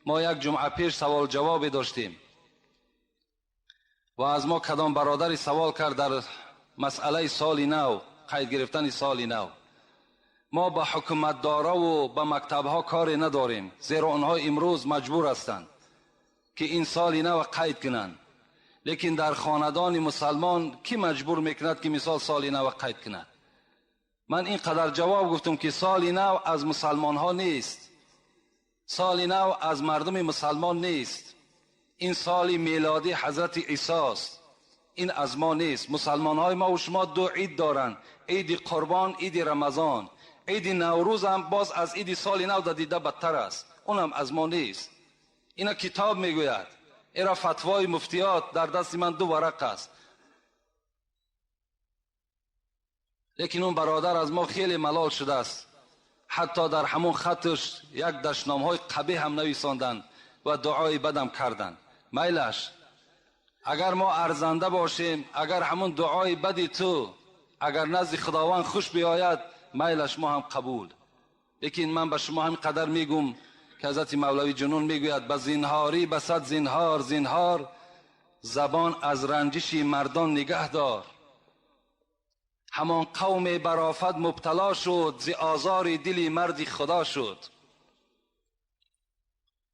ما یک جمعه پیش سوال جوابی داشتیم و از ما کدام برادری سوال کرد در مسئله سال نو، قید گرفتن سال نو. ما با حکومتدارا و با مکتبها کاری نداریم، زیرا آنها امروز مجبور هستند که این سال نو قید کنند. لیکن در خاندان مسلمان کی مجبور میکند که مثال سال نو قید کند؟ من اینقدر جواب گفتم که سال نو از مسلمان ها نیست، سال نو از مردم مسلمان نیست. این سال میلادی حضرت عیسی است، این از ما نیست. مسلمان های ما و شما دو عید دارند، عید قربان، عید رمضان. عید نوروز هم باز از عید سال نو دیده بدتر است، اونم از ما نیست. اینا کتاب میگوید، اینا فتوای مفتیات در دست من 2 ورق است. لیکن اون برادر از ما خیلی ملال شده است، حتی در همون خطش یک دشنام های قبیح هم نویساندن و دعای بدم کردن. میلش، اگر ما ارزنده باشیم، اگر همون دعای بدی تو اگر نزد خداوند خوش بیاید، میلش ما هم قبول. لیکن من به شما همین قدر میگم که حضرت مولوی جنون میگوید به زینهاری بسد زینهار، زینهار زبان از رنجش مردان نگه دار. همان قوم برافت مبتلا شد، ز آزار دل مرد خدا شد.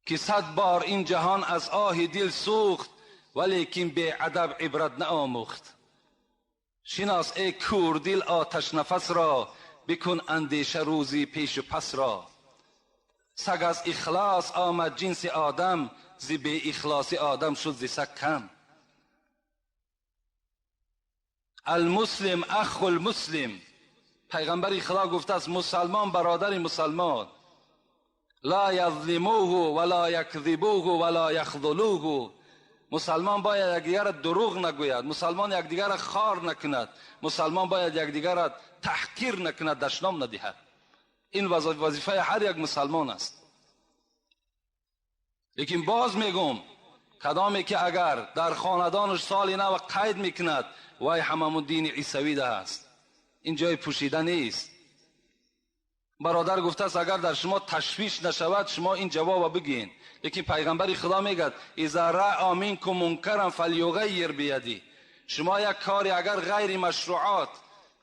که 100 بار این جهان از آه دل سوخت، ولیکن به ادب عبرت نآموخت. شناس ای کور دل آتش نفس را، بکن اندیشه روزی پیش و پس را. سگ از اخلاص آمد جنس آدم، ز بی اخلاص آدم شد ز سگ کم. المسلم اخو المسلم، پیغمبر خدا گفته است مسلمان برادر مسلمان. لا یظلموه ولا یکذبوه ولا یخذلوه. مسلمان باید یکدیگر را دروغ نگوید، مسلمان یکدیگر را خار نکند، مسلمان باید یکدیگر را تحقیر نکند، دشنام ندهد. این وظیفه هر یک مسلمان است. لیکن باز میگم کدامی که اگر در خاندانش سال نو قید میکند، وای هممون دین عیسوی ده است، این جای پوشیده نیست. برادر گفته است اگر در شما تشویش نشود شما این جواب بگین. لیکن پیغمبر خدا میگه اذا رأى منکم منکرا فلیغیر بیدی. شما یک کاری اگر غیر مشروعات،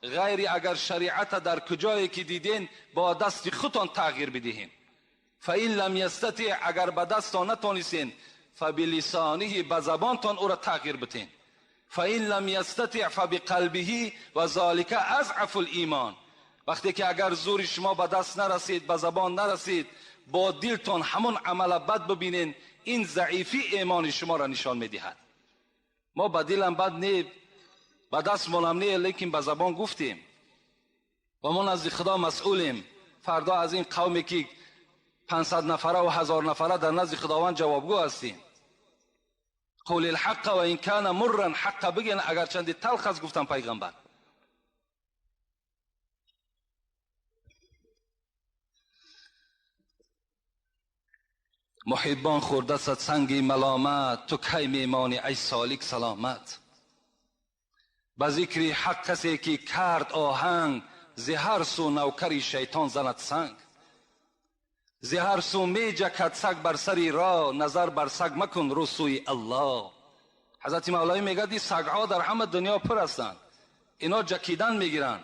غیر اگر شریعت در کجایی که دیدین، با دست خودتان تغییر بدهین. فإن لم یستطع، اگر به دستان نتونستین، فبلسانه، به زبانتان او را تغییر بدین. فإن لم یستطع فبقلبه و ذلک اضعف الایمان. وقتی که اگر زور شما به دست نرسید، به زبان نرسید، با دلتان همون عمل بد ببینین، این ضعیفی ایمان شما را نشان میدهد. ما به دلم بد نی، به دست منم نی، لیکن به زبان گفتیم و ما نزد خدا مسئولیم. فردا از این قومی که 500 نفره و 1000 نفره در نزد خداوند جوابگو هستیم. قول الحق و این کان مرا، حق بگین اگر چندی تلخ است. گفتم پیغمبر محبان خورده صد سنگ ملامت، تو کی میمانی ای سالک سلامت. به ذکر حق کسی که کرد آهنگ، ز هر سو نوکری شیطان زند سنگ. ز هر سو می جکد سگ بر سری را، نظر بر سگ مکن رو سوی الله. حضرت مولوی میگه دی سگ ها در همه دنیا پر هستند، اینا جکیدن میگیرن.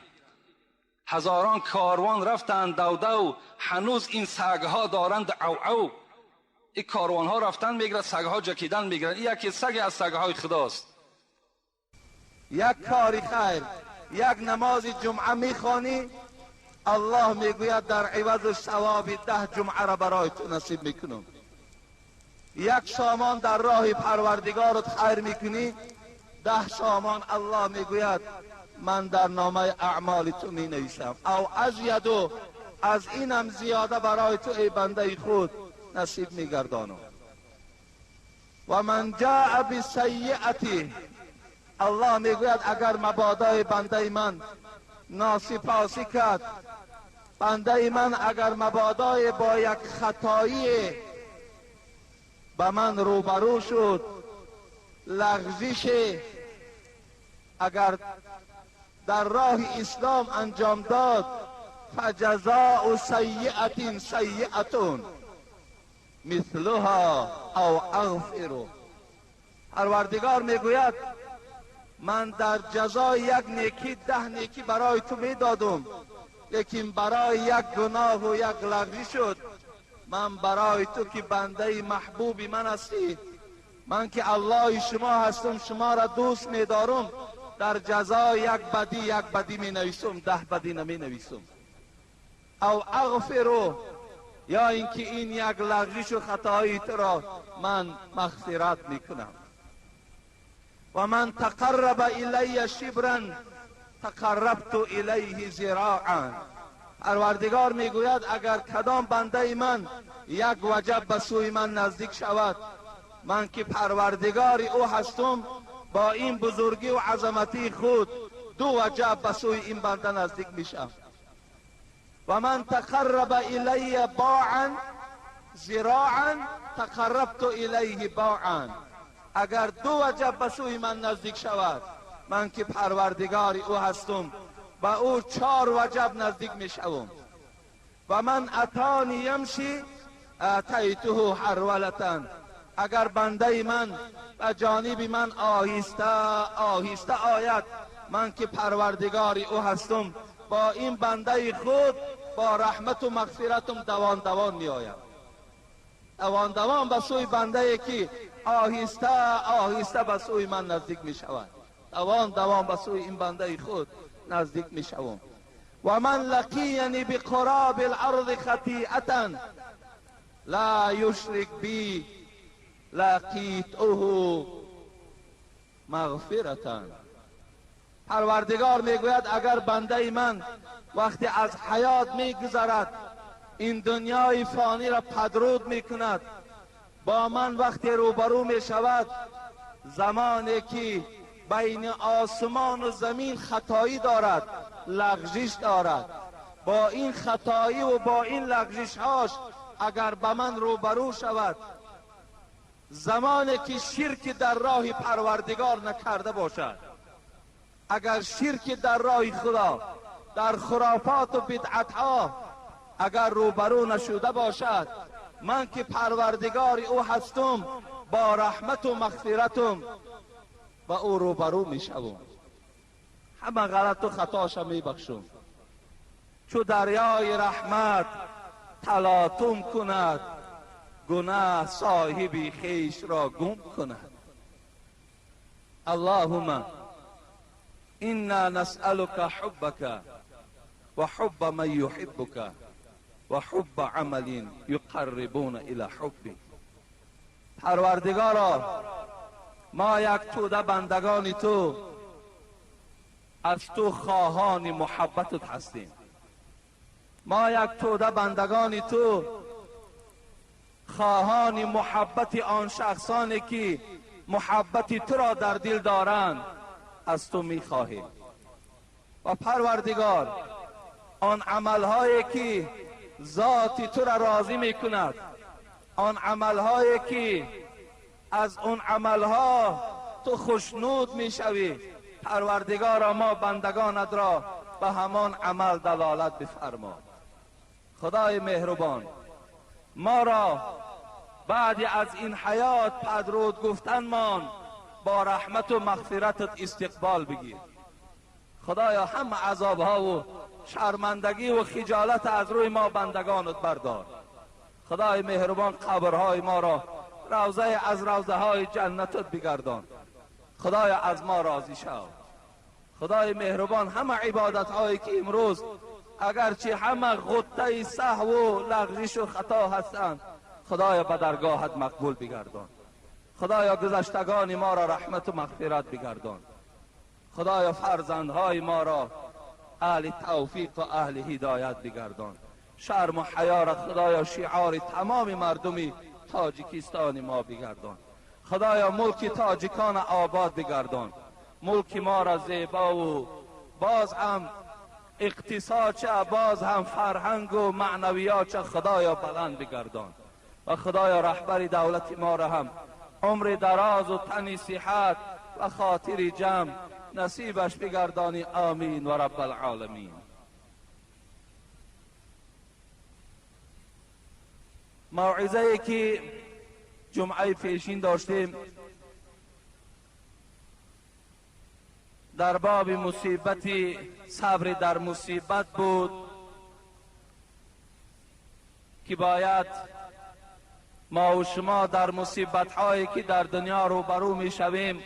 هزاران کاروان رفتند دو دو، هنوز این سگ ها دارند او او. این کاروان ها رفتن میگیرن، سگ ها جکیدن میگیرن. این یکی سگ از سگ های خداست. یک کاری خیر، یک نماز جمعه میخوانی، الله میگوید در عوض ثواب 10 جمعه را برای تو نصیب میکنم. یک سامان در راه پروردگارت خیر میکنی، 10 سامان الله میگوید من در نامه اعمال تو می نویسم. او ازیدو، از اینم زیاده برای تو ای بنده خود نصیب میگردانم. و من جاء بسیئتی، الله میگوید اگر مبادا بنده من ناسپاسی کرد، بنده من اگر مبادا با یک خطایی به من روبرو شد، لغزش اگر در راه اسلام انجام داد، فجزاء سیئة سیئة، مثلها او اغفر. پروردگار میگوید من در جزای یک نیکی 10 نیکی برای تو میدادم، لیکن برای یک گناه و یک لغزی شد. من برای تو که بنده محبوب من هستی، من که الله شما هستم، شما را دوست می‌دارم، در جزای یک بدی می نویسم، 10 بدی نمی نویسم. او اغفر، یا اینکه این یک لغزش و خطایی تو را من مغفرت میکنم. و من تقرب الی شبرا تقربت الیه ذراعا. پروردگار میگوید اگر کدام بنده من یک وجب به سوی من نزدیک شود، من که پروردگار او هستم، با این بزرگی و عظمتی خود 2 وجب به سوی این بنده نزدیک میشم. و من تقرب الی باعا ذراعا تقربت الیه باعا. اگر 2 وجب به سوی من نزدیک شود، من که پروردگار او هستم، با او 4 وجب نزدیک میشوم. و من اتانی یمشی اتیته حرولتا. اگر بنده من به جانب من آهسته آهسته آید، من که پروردگار او هستم، با این بنده خود با رحمت و مغفرتم دوان می آید. دوان به سوی بنده که آهسته آهسته به سوی من نزدیک می شود، دوان به سوی این بنده خود نزدیک می شوم. و من لقینی بقراب الارض خطیئتا لا یشرک بی لقیته مغفرتا. پروردگار میگوید اگر بنده من وقتی از حیات میگذرد، این دنیای فانی را پدرود میکند، با من وقتی روبرو میشود، زمانی که بین آسمان و زمین خطایی دارد، لغزش دارد، با این خطایی و با این لغزش هاش اگر به من روبرو شود، زمانی که شرک در راه پروردگار نکرده باشد، اگر شرک در راه خدا، در خرافات و بدعت ها اگر روبرو نشده باشد، من که پروردگار او هستم، با رحمت و مغفرتم با او روبرو می شوم، همه غلط و خطاش می بخشم. چو دریای رحمت تلاطم کند، گناه صاحب خیش را گم کند. اللهم انا نسألك حبك و حب من يحبك و حب عمل يقربون الى حبك. پروردگارا، ما یک توده بندگان تو از تو خواهان محبتت هستیم. ما یک توده بندگان تو خواهان محبت آن شخصانی که محبت تو را در دل دارند از تو می خواهیم. و پروردگار، آن عملهایی که ذات تو را راضی می کند، آن عملهایی که از اون عملها تو خوشنود می شوی، پروردگار ما بندگانت را به همان عمل دلالت بفرما. خدای مهربان، ما را بعد از این حیات پدرود گفتنمان با رحمت و مغفرتت استقبال بگیر. خدایا همه عذابها و شرمندگی و خجالت از روی ما بندگانت بردار. خدای مهربان، قبرهای ما را روضه از روضه های جنتت بگردان. خدایا از ما راضی شو. خدای مهربان، همه عبادت هایی که امروز اگرچه همه غطه سهو و لغزش و خطا هستند، خدایا به درگاهت مقبول بگردان. خدایا گذشتگان ما را رحمت و مغفرت بگردان. خدایا فرزندهای ما را اهل توفیق و اهل هدایت بگردان. شرم و حیا را خدایا شعار تمام مردم تاجیکستان ما بگردان. خدایا ملک تاجیکان آباد بگردان. ملک ما را زیبا و باز هم اقتصاد چه، باز هم فرهنگ و معنویات چه، خدایا بلند بگردان. و خدایا رهبر دولت ما را هم عمر دراز و تن صحت و خاطر جمع نصیبش بگردانی. آمین و رب العالمین. موعظه‌ای که جمعه پیشین داشتیم در باب مصیبت صبر در مصیبت بود که باید ما و شما در مصیبت هایی که در دنیا روبرو می شویم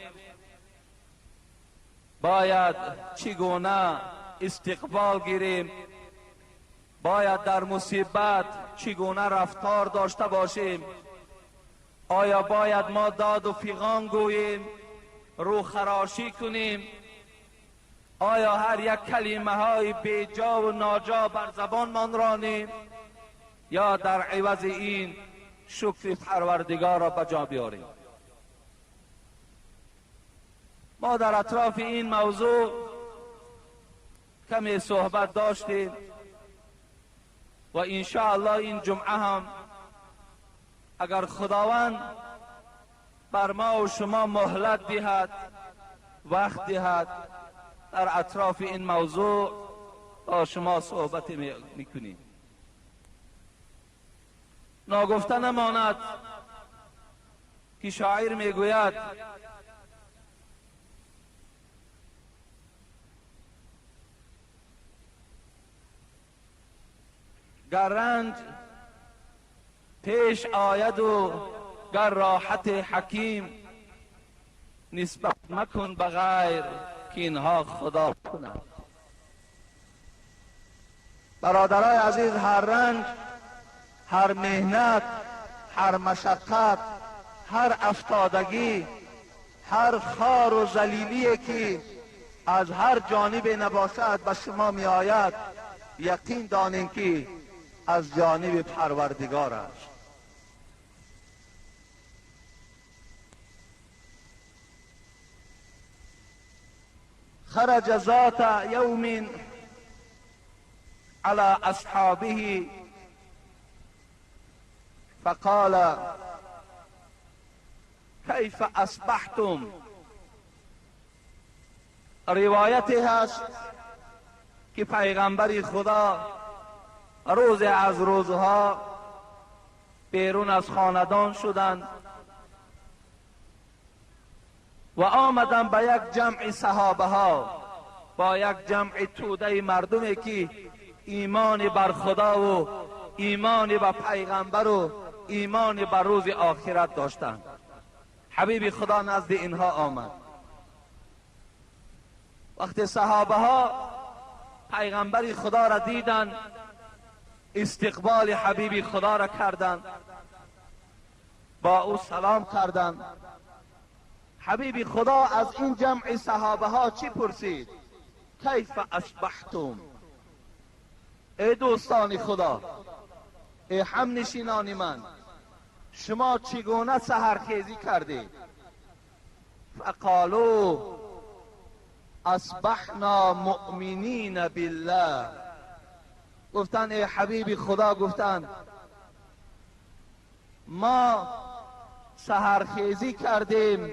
باید چگونه استقبال گیریم، باید در مصیبت چگونه رفتار داشته باشیم. آیا باید ما داد و فیغان گوییم، رو خراشی کنیم؟ آیا هر یک کلمه های بیجا و ناجا بر زبان من رانیم، یا در عوض این شکر پروردگار را بجا بیاریم؟ ما در اطراف این موضوع کمی صحبت داشتیم و انشاءالله این جمعه هم اگر خداوند بر ما و شما مهلت دهد، وقت دهد، در اطراف این موضوع با شما صحبت میکنیم. ناگفته نماند که شاعر میگوید گر رنج پیش آید و گر راحت حکیم، نسبت مکن به غیر که اینها خدا کند. برادرای عزیز، هر رنج، هر مهنت، هر مشقت، هر افتادگی، هر خار و ذلیلی که از هر جانب نباشد به شما می آید، یقین دانید که از جانب پروردگار است. خرج ذات یوم على اصحابه فقال کیف اصبحتم. روایتی هست که پیغمبر خدا روز از روزها بیرون از خاندان شدند و آمدن به یک جمع صحابه ها، با یک جمع توده مردمی که ایمان بر خدا و ایمان به پیغمبر و ایمان بر روز آخرت داشتند. حبیب خدا نزد اینها آمد. وقتی صحابه ها پیغمبر خدا را دیدند، استقبال حبیب خدا را کردند، با او سلام کردند. حبیب خدا از این جمع صحابه ها چی پرسید؟ کیف اصبحتم؟ ای دوستان خدا، ای همنشینان من، شما چگونه سحرخیزی کردید؟ فقالوا اصبحنا مؤمنین بالله. گفتن ای حبیب خدا، گفتن ما سحرخیزی کردیم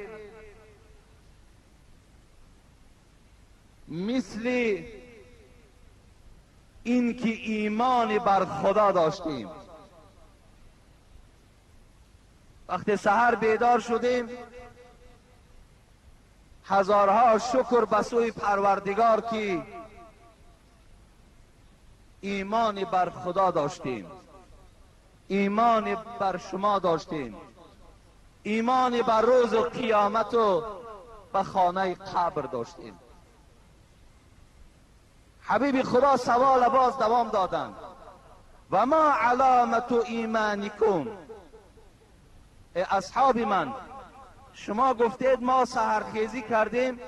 مثل این که ایمان بر خدا داشتیم. وقتی سحر بیدار شدیم، هزارها شکر به سوی پروردگار که ایمان بر خدا داشتیم، ایمان بر شما داشتیم، ایمان بر روز قیامت و به خانه قبر داشتیم. حبیب خدا سوال باز دوام دادند و ما علامت ایمانکم. ای اصحاب من، شما گفتید ما سحرخیزی کردیم،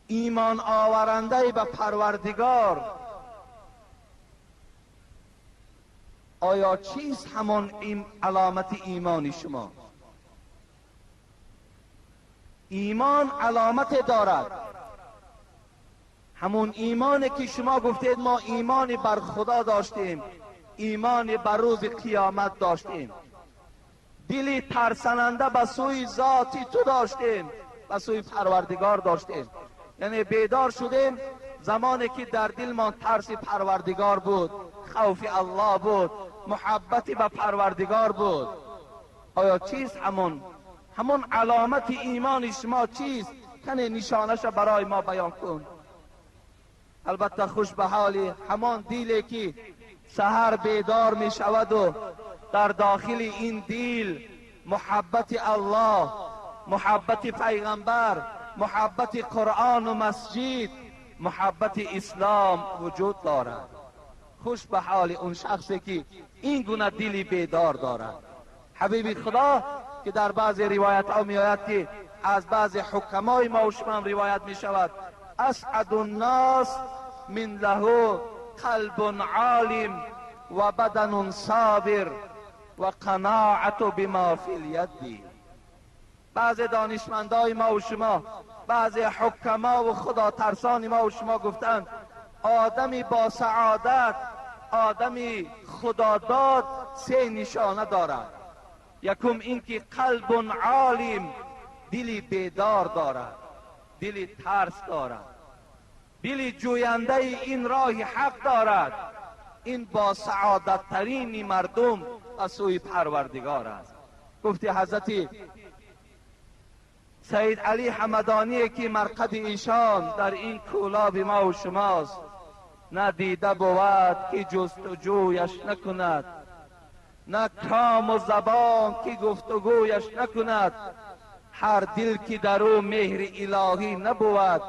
ایمان آورنده به پروردگار، آیا چیست همان این علامت ایمانی شما؟ ایمان علامت دارد، همون ایمانی که شما گفتید ما ایمان بر خدا داشتیم، ایمان بر روز قیامت داشتیم، دلی ترسننده به سوی ذاتی تو داشتیم، به سوی پروردگار داشتیم. یعنی بیدار شدیم، زمانی که در دل ما ترس پروردگار بود، خوف الله بود، محبت به پروردگار بود. آیا چیست همون علامت ایمان شما چیست؟ کنه نشانش برای ما بیان کن. البته خوش به حالی همان دلی که سحر بیدار می شود و در داخل این دل محبت الله، محبت پیغمبر، محبت قرآن و مسجد، محبت اسلام وجود دارد. خوش به حال اون شخصی که این گونه دلی بیدار دارد. حبیب خدا که در بعض روایت ها می آید که از بعض حکمای ما و شما روایت می شود اسعد الناس من له قلب عالم و بدن صابر و قناعت بما فی الید. بعض دانشمندای ما و شما، بعض حکما و خدا ترسان ما و شما گفتند آدمی با سعادت، آدمی خداداد سه نشانه دارد. یکم اینکه قلب عالم، دلی بیدار دارد، دلی ترس دارد، دلی جوینده این راه حق دارد. این با سعادت ترین مردم از سوی پروردگار است. گفتی حضرت سید علی حمدانی که مرقد ایشان در این کولاب ما و شماست، نه دیده بود که جستجویش نکند، نه کام و زبان که گفتگویش نکند. هر دل که در او مهر الهی نبود،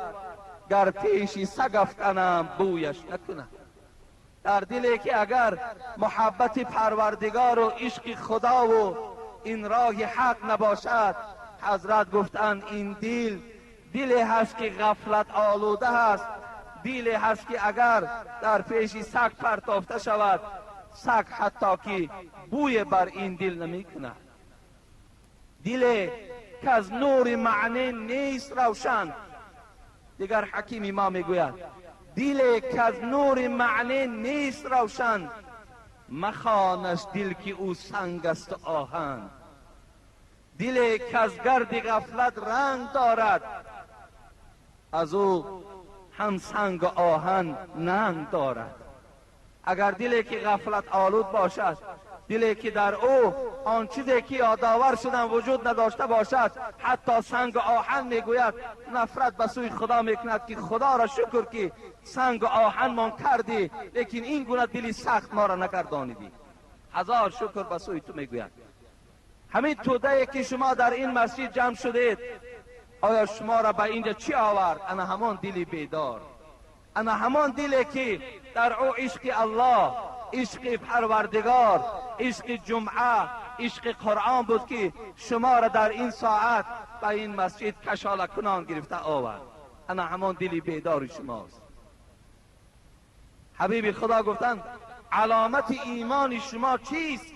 گر پیش سگ افکنم بویش نکند. در دلی که اگر محبت پروردگار و عشق خدا و این راه حق نباشد، حضرت گفتند این دلی هست که غفلت آلوده هست، دلی هست که اگر در پیش سگ پرتافته شود، سگ حتی که بوی بر این دل نمی کند. دلی که از نور معنی نیست روشن. دیگر حکیم ما میگوید دلی که از نور معنی نیست روشن، مخوانش دل که او سنگ است و آهن. دلی که از گرد غفلت رنگ دارد، از او هم سنگ و آهن ننگ دارد. اگر دلی که غفلت آلود باشد، دلی که در او آن چیزی که یادآور شدن وجود نداشته باشد، حتی سنگ و آهن میگوید نفرت به سوی خدا میکند که خدا را شکر که سنگ و آهن من کردی، لیکن این گونه دلی سخت ما را نگردانیدی. هزار شکر به سوی تو میگوید. همین توده که شما در این مسجد جمع شدید، آیا شما را به اینجا چی آورد؟ انا همان دلی بیدار، انا همان دلی که در او عشق الله، عشق پروردگار، عشق جمعه، عشق قرآن بود که شما را در این ساعت به این مسجد کشاله کنان گرفته آورد. انا همان دلی بیدار شماست. حبیب خدا گفتند علامت ایمان شما چیست؟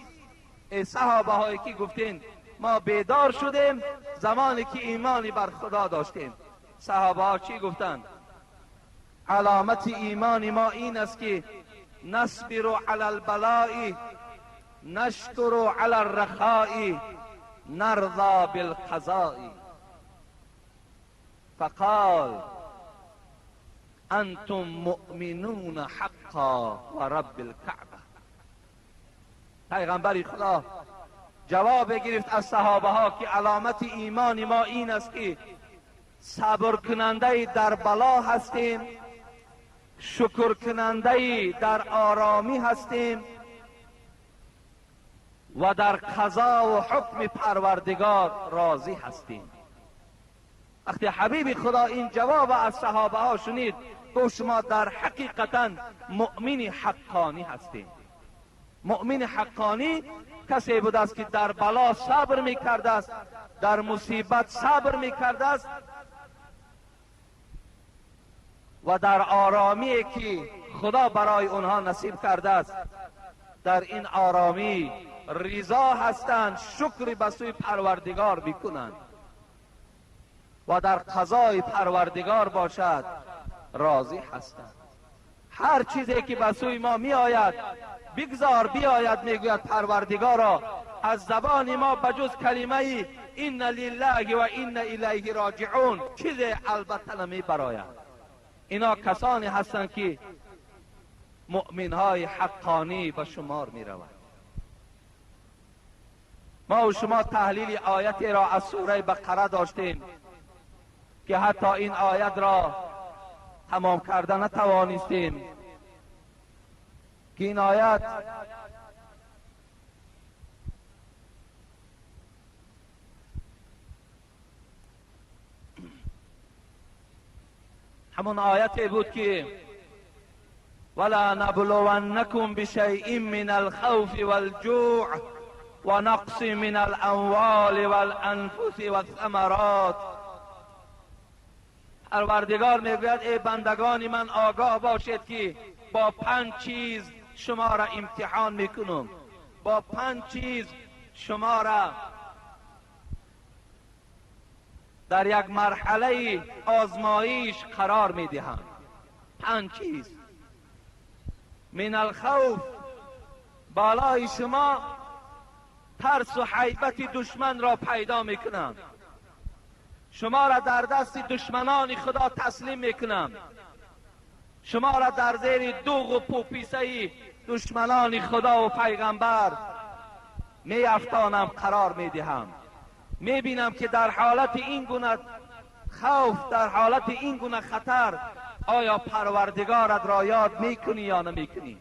ای صحابه هایی که گفتین ما بیدار شدیم زمانی که ایمانی بر خدا داشتیم. صحابه ها چی گفتند؟ علامت ایمان ما این است که نصبر علی البلاء، نشکر علی الرخاء، نرضى بالقضاء. فقال انتم مؤمنون حقا و رب الكعبه. پیغمبر خدا جواب گرفت از صحابه ها که علامت ایمان ما این است که صبر کننده در بلا هستیم، شکر کننده در آرامی هستیم و در قضا و حکم پروردگار راضی هستیم. وقتی حبیب خدا این جواب از صحابه ها شنید، گفت شما در حقیقتا مؤمن حقانی هستیم. مؤمن حقانی کسی بود است که در بلا صبر میکرده است، در مصیبت صبر میکرده است و در آرامی که خدا برای اونها نصیب کرده است در این آرامی رضا هستند، شکر به سوی پروردگار میکنند و در قضای پروردگار باشد راضی هستند. هر چیزی که به سوی ما می آید بگذار بیاید، میگوید پروردگارا از زبان ما بجز کلمه این لله و این الیه راجعون چیزی البته نمی براید. اینا کسانی هستند که مؤمنهای حقانی به شمار می روند. ما و شما تحلیل آیتی را از سوره بقره داشتیم که حتی این آیت را تمام کرده نتوانستیم که این آیت همون آیتی بود که ولا نبلونکم بشیء من الخوف والجوع و نقص من الاموال والانفس والثمرات. پروردگار میگوید ای بندگان من آگاه باشید که با 5 چیز شما را امتحان میکنم، با 5 چیز شما را در یک مرحله آزمایش قرار میدهم. 5 چیز. من الخوف، بالای شما ترس و هیبت دشمن را پیدا میکنم، شما را در دست دشمنان خدا تسلیم میکنم، شما را در زیر دوغ و پوپیسه دشمنان خدا و پیغمبر می افتانم، قرار میدهم. میبینم که در حالت این گونه خوف، در حالت این گونه خطر، آیا پروردگارت را یاد میکنی یا نمیکنی؟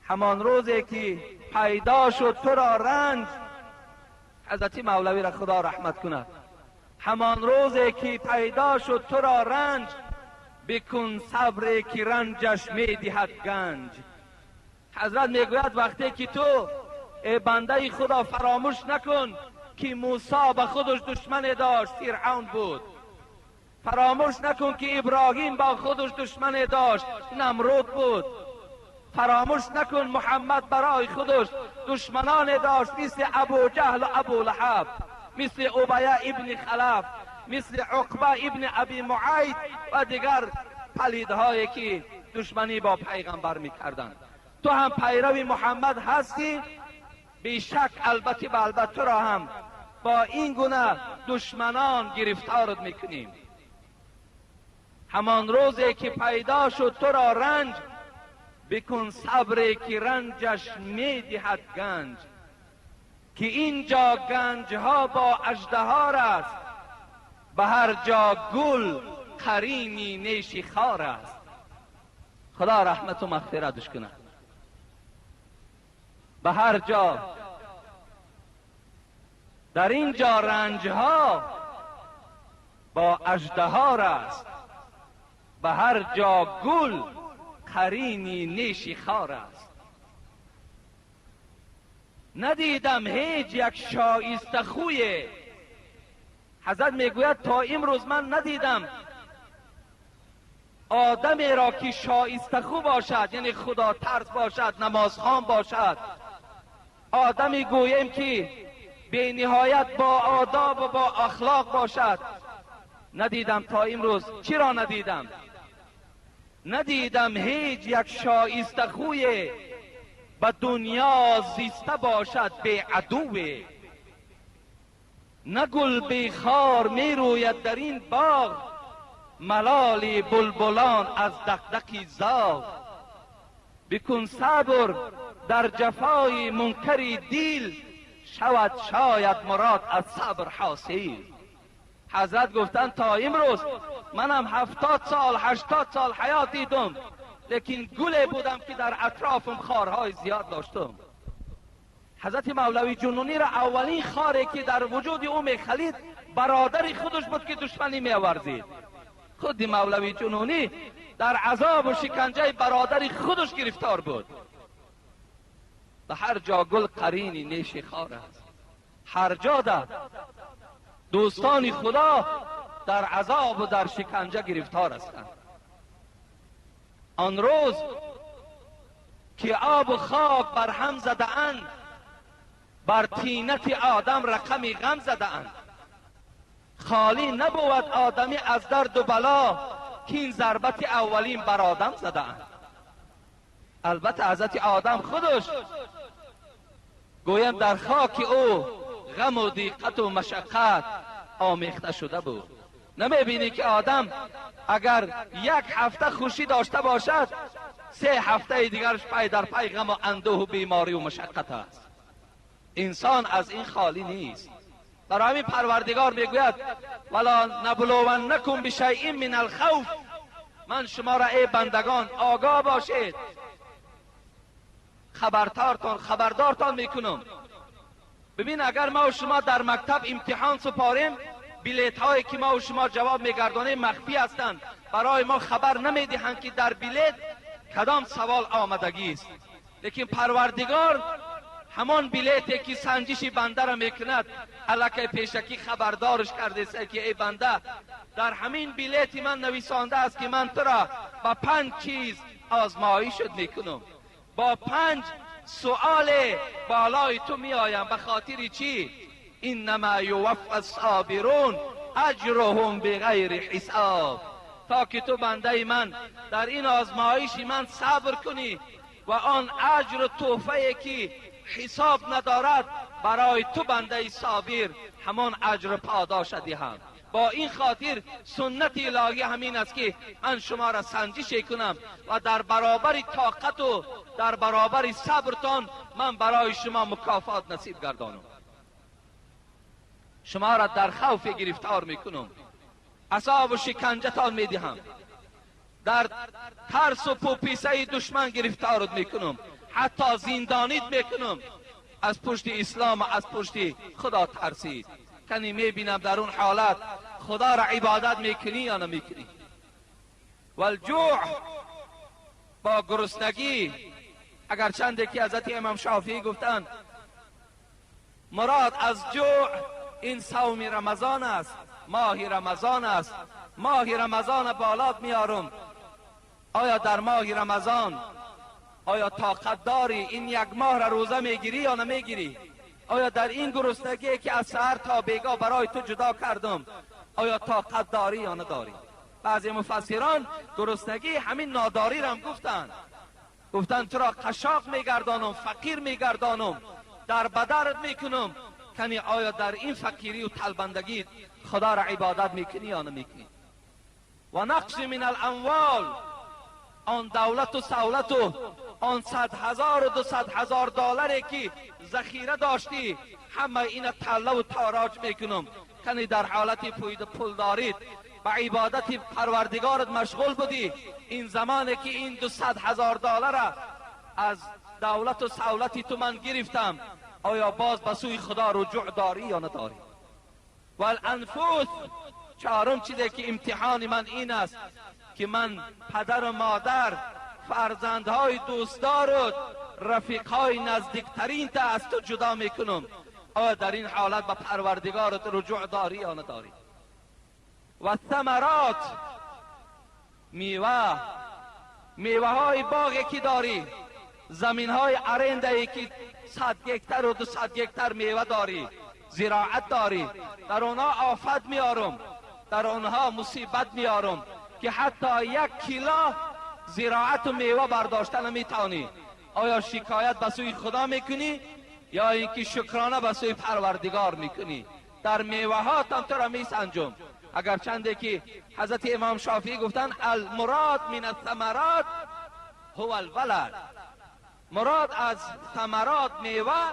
همان روزی که پیدا شد تو را رنج، حضرت مولوی را خدا رحمت کند، همان روزی که پیدا شد تو را رنج، بکن صبر که رنجش میدهد گنج. حضرت میگوید وقتی که تو ای بنده خدا فراموش نکن که موسی به خودش دشمن داشت، فرعون بود. فراموش نکن که ابراهیم با خودش دشمن داشت، نمرود بود. فراموش نکن محمد برای خودش دشمنان داشت، مثل ابو جهل و ابو لهب، مثل ابی ابن خلف، مثل عقبه ابن ابی معیط و دیگر پلیدهایی که دشمنی با پیغمبر میکردند. تو هم پیرو محمد هستی؟ بیشک البته به البته تو را هم با این گونه دشمنان گرفتارت میکنیم. همان روزی که پیدا شد تو را رنج، بکن صبر که رنجش میدهد گنج. که اینجا گنج ها با اژدها است، به هر جا گل قرینی نیش خار است. خدا رحمت و مغفرتش کنه. به هر جا در اینجا رنج ها با اژدها است، به هر جا گل قرینی نیش خار است. ندیدم هیچ یک شایسته خوی، حضرت میگوید تا امروز من ندیدم آدمی را که شایسته خو باشد، یعنی خدا ترس باشد، نمازخوان باشد، آدمی گویم که به نهایت با آداب و با اخلاق باشد، ندیدم تا امروز. چرا ندیدم؟ ندیدم هیچ یک شایسته خوی به دنیا زیسته باشد به عدوی. نه گل بی خار می روید در این باغ، ملال بلبلان از دغدغه زاغ. بکن صبر در جفای منکری دیل، شود شاید مراد از صبر حاصل. حضرت گفتن تا امروز منم 70 سال 80 سال حیات دیدم، لیکن گلی بودم که در اطرافم خارهای زیاد داشتم. حضرت مولوی جنونی را اولین خاری که در وجود او میخلید برادر خودش بود که دشمنی میورزید. خود مولوی جنونی در عذاب و شکنجه برادر خودش گرفتار بود. به هر جا گل قرینی نیش خار است. هر جا ده دوستان خدا در عذاب و در شکنجه گرفتار هستند. آن روز که آب و خاک بر هم زده اند، بر طینت آدم رقم غم زده اند. خالی نبود آدمی از درد و بلا، که این ضربت اولین بر آدم زده اند. البته حضرت آدم خودش گویم در خاک او غم و ضیقت و مشقت آمیخته شده بود. نمیبینی که آدم اگر یک هفته خوشی داشته باشد 3 هفته دیگرش پی در پی غم و اندوه و بیماری و مشقت است. انسان از این خالی نیست. برای همین پروردگار میگوید ولا نبلونکم بشیء من الخوف، من شما را ای بندگان آگاه باشید، خبردارتان میکنم. ببین اگر ما و شما در مکتب امتحان سپاریم، بلیط هایی که ما و شما جواب میگردانیم مخفی هستند، برای ما خبر نمیدهند که در بلیط کدام سوال آمدگی است. لیکن پروردگار همان بلیطی که سنجش بنده را میکند الکی پیشکی خبردارش کرده است که ای بنده در همین بلیط من نویسانده است که من تو را با 5 چیز آزمایشت میکنم، با 5 سؤال بالای تو میآیم. به خاطر چی؟ انما یوفی الصابرون اجرهم بغیر حساب، تا که تو بنده من در این آزمایش من صبر کنی و آن اجر و تحفه که حساب ندارد برای تو بنده صابر همان اجر پاداش دهم. با این خاطر سنت الهی همین است که من شما را سنجش کنم و در برابر طاقت و در برابر صبرتان من برای شما مکافات نصیب گردانم. شما را در خوف گرفتار میکنم، عذاب و شکنجتان میدهم، در ترس و پوپیسه دشمن گرفتارت میکنم، حتی زندانیت میکنم. از پشت اسلام و از پشت خدا ترسید. کنی میبینم در اون حالت خدا را عبادت میکنی یا نمیکنی. والجوع، با گرسنگی، اگر چند که حضرت امام شافعی گفتند مراد از جوع این صوم رمضان است، ماه رمضان است. ماه رمضان بالات میارم. آیا در ماه رمضان آیا طاقت داری این 1 ماه را روزه میگیری یا نمیگیری؟ آیا در این گرسنگی که از سحر تا بیگاه برای تو جدا کردم آیا طاقت داری یا نداری؟ بعضی مفسران گرسنگی همین ناداری را هم گفتن تو را قشاق میگردانم، فقیر میگردانم، در بدرت میکنم. کنی آیا در این فقیری و طلبندگی خدا را عبادت میکنی یا نمیکنی؟ و نقص من الاموال، آن دولت و سولت و آن 100,000 و 200,000 دلاری که ذخیره داشتی همه اینا تله و تاراج میکنم. کنی در حالت پول دارید به عبادت پروردگارت مشغول بودی، این زمانی که این 200,000 دلار از دولت و سولتی تو من گرفتم آیا باز به سوی خدا رجوع داری یا نداری؟ والانفس، 4م چیزی که امتحان من این است که من پدر و مادر، فرزندهای دوستدار و رفیقهای نزدیکترین تا از تو جدا میکنم. آیا در این حالت به پروردگارت رجوع داری یا نداری؟ و ثمرات، میوه های باغی که داری، زمین های ارنده که 100 هکتار و 200 هکتار میوه داری، زراعت داری، در آنها آفت میارم، در آنها مصیبت میارم که حتی 1 کیلو زراعت و میوه برداشته نمیتوانی. آیا شکایت به سوی خدا میکنی یا اینکه شکرانه به سوی پروردگار میکنی؟ در میوه ها هم تو را میسنجم. اگر چنده که حضرت امام شافعی گفتن المراد من الثمرات هو الولد، مراد از ثمرات میوه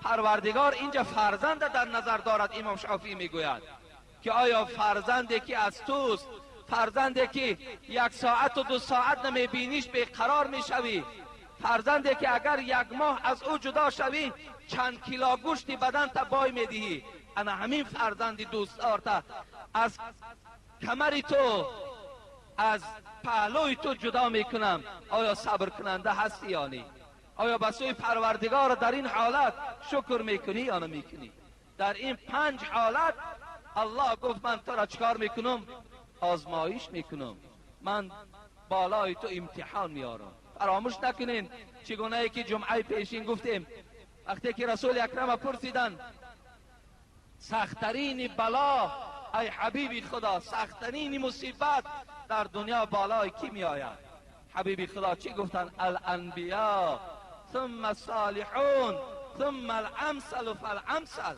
پروردگار اینجا فرزند در نظر دارد. امام شافعی میگوید که آیا فرزندی که از توست، فرزندی که 1 ساعت و 2 ساعت نمیبینیش بیقرار میشوی، فرزندی که اگر 1 ماه از او جدا شوی چند کیلو گوشت بدن تا بای میدهی، انا همین فرزند دوستدارت از کمری تو، از پهلوی تو جدا میکنم. آیا صبر کننده هستی یا نه؟ آیا به سوی پروردگار در این حالت شکر میکنی یا نمیکنی؟ در این 5 حالت الله گفت من تو را چکار میکنم؟ آزمایش میکنم، من بالای تو امتحان میارم. فراموش نکنین چگونه ای که جمعه پیشین گفتیم وقتی که رسول اکرم پرسیدن سختترین بلا ای حبیبی خدا، سختترین مصیبت در دنیا بالای کی می آید؟ حبیبی خدا چی گفتن؟ الانبیاء ثم الصالحون ثم الامثل فالامثل.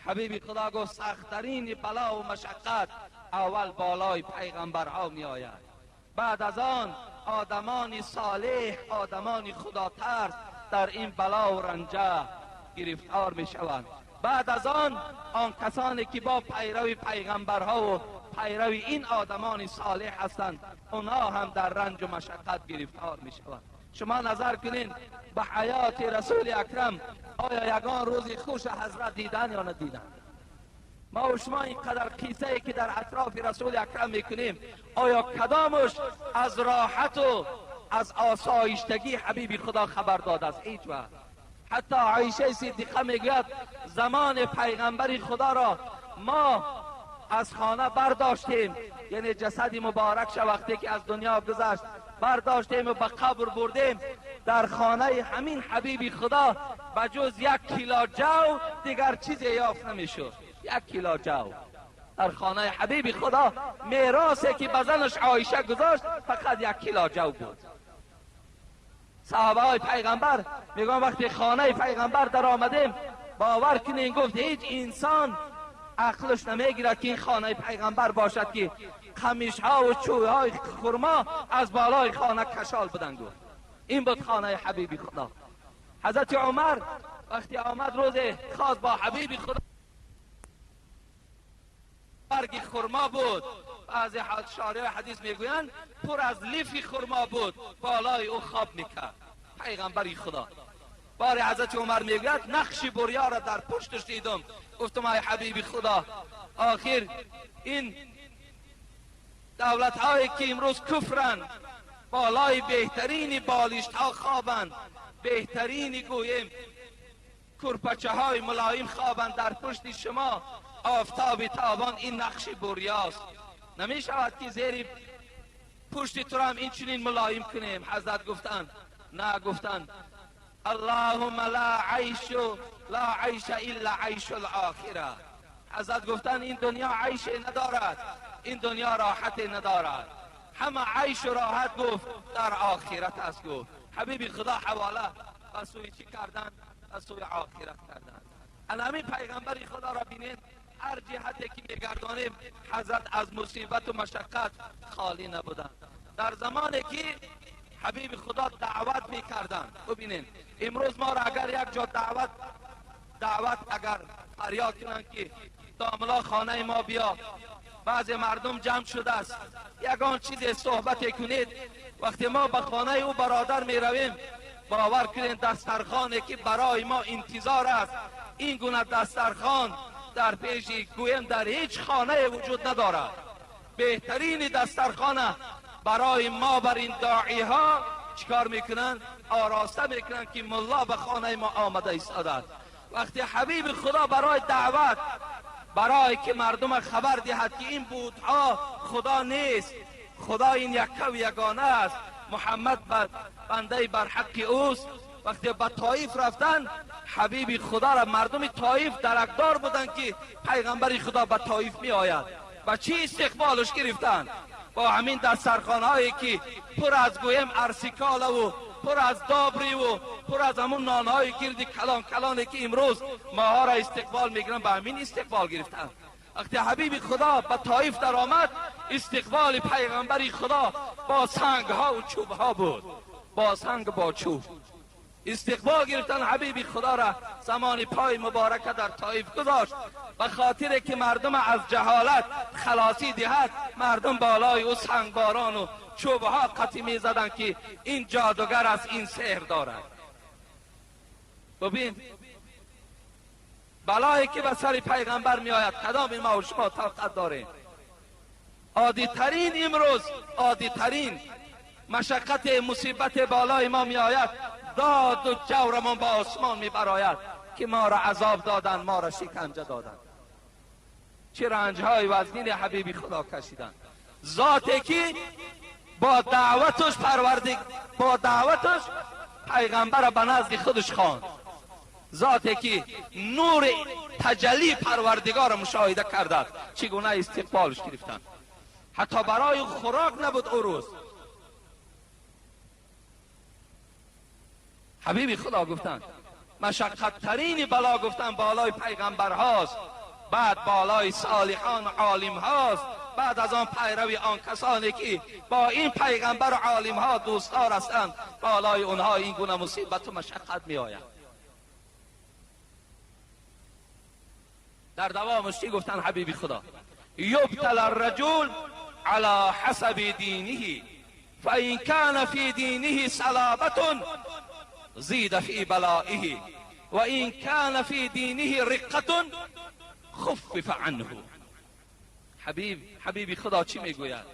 حبیبی خدا گفت سختترین بلا و مشقت اول بالای پیغمبرها می آید، بعد از آن آدمان صالح، آدمان خدا ترس در این بلا و رنجه گرفتار می شوند. بعد از آن کسانی که با پیروی پیغمبرها و پیروی این آدمان صالح هستند، اونها هم در رنج و مشقت گرفتار می شوند. شما نظر کنین به حیات رسول اکرم، آیا یگان روزی خوش حضرت دیدن یا ندیدن؟ ما و شما اینقدر قصه ای که در اطراف رسول اکرم میکنیم، آیا کدامش از راحت و از آسایشتگی حبیب خدا خبر داده است؟ هیچ وقت. حتی عایشه صدیقه میگوید زمان پیغمبر خدا را ما از خانه برداشتیم، یعنی جسد مبارک وقتی که از دنیا گذشت برداشتیم و به قبر بردیم، در خانه همین حبیب خدا بجز 1 کیلو جو دیگر چیزی یافت نمیشد. 1 کیلو جو در خانه حبیب خدا، میراثی که به زنش عایشه گذاشت فقط 1 کیلو جو بود. صحابه های پیغمبر میگن وقتی خانه پیغمبر در آمدیم، باور کنین گفت هیچ انسان عقلش نمیگیرد که این خانه پیغمبر باشد که قمیش ها و چوب های خرما از بالای خانه کشال بدن. گفت این بود خانه حبیب خدا. حضرت عمر وقتی آمد روز خاص با حبیب خدا، برگ خرما بود، بعضی شارع حدیث میگویند پر از لیف خرما بود، بالای او خواب میکرد پیغمبری خدا. بار حضرت عمر میگوید نقش بریا را در پشتش دیدم، گفتم ای حبیب خدا، آخر این دولت هایی که امروز کفرن بالای بهترین بالشت ها خوابند، بهترین گویم کرپچه های ملایم خوابند، در پشت شما آفتاب تابان این نقش بریاست. نمی شود که زیر پشت تو هم این چنین ملایم کنیم؟ حضرت گفتند نه، گفتند اللهم لا عیش لا عیش الا عیش الاخره. حضرت گفتند این دنیا عیش ندارد، این دنیا راحت ندارد، همه عیش و راحت گفت در آخرت است. گفت حبیب خدا حواله به سوی چی کردن؟ به سوی آخرت کردن. همین پیغمبر خدا را بینید هر جهتی که میگردانیم حضرت از مصیبت و مشقت خالی نبودند. در زمانی که حبیب خدا دعوت میکردند، ببینید امروز ما را اگر یک جا دعوت اگر فریاد کنند که داملا خانه ما بیا، بعض مردم جمع شده است یگان چیز صحبت کنید، وقتی ما به خانه او برادر می رویم باور کنید دسترخوانی که برای ما انتظار است، این گونه دسترخوان در پیش گویم در هیچ خانه وجود ندارد. بهترین دسترخوان برای ما بر این داعی ها چیکار میکنن؟ آراسته میکنن که ملا به خانه ما آمده ایستاده. وقتی حبیب خدا برای دعوت، برای که مردم خبر دهد که این بودها خدا نیست، خدا این یکه و یگانه است، محمد بنده بر حق اوست، وقتی به طائف رفتن حبیب خدا را مردم طائف درکدار بودن که پیغمبر خدا به طائف می آید. با چی استقبالش گرفتن؟ با همین دسترخوان هایی که پر از گویم ارسیکاله و پر از دابری و پر از همون نان های گرد کلان کلانی که امروز ماها را استقبال میگیرن، با همین استقبال گرفتن. وقتی حبیب خدا به طائف در آمد، استقبال پیغمبر خدا با سنگ ها و چوب ها بود، با سنگ با چوب استقبال گرفتن حبیب خدا را. زمان پای مبارک در طائف گذاشت به خاطر که مردم از جهالت خلاصی دهد، مردم بالای او سنگ باران و چوب ها قطعی می زدن که این جادوگر است، این سحر دارد. ببین بلایی که به سر پیغمبر می آید کدام ما و شما طاقت داریم؟ عادی ترین امروز عادی ترین مشقت مصیبت بالای ما می آید، داد و جورمان با آسمان می براید که ما را عذاب دادن، ما را شکنجه دادن. چه رنج های وزنین حبیبی خدا کشیدن. ذاتی که با دعوتش با دعوتش پیغمبر به نزد خودش خواند، ذاتی که نور تجلی پروردگار مشاهده کرده، چگونه استقبالش گرفتن. حتی برای خوراک نبود او روز. حبیب خدا گفتن مشقت ترین بلا گفتن بالای پیغمبر هاست، بعد بالای صالحان عالم هاست، بعد از آن پیروی آن کسانی که با این پیغمبر و عالم ها دوستدار هستند بالای اونها این گونه مصیبت و مشقت می آید. در دوامش چی گفتن حبیبی خدا؟ یبتل الرجل على حسب دینه فإن كان في دینه صلابة زید فی بلائه و این كان في دینه رقة خفف عنه. حبیبی خدا چی میگوید؟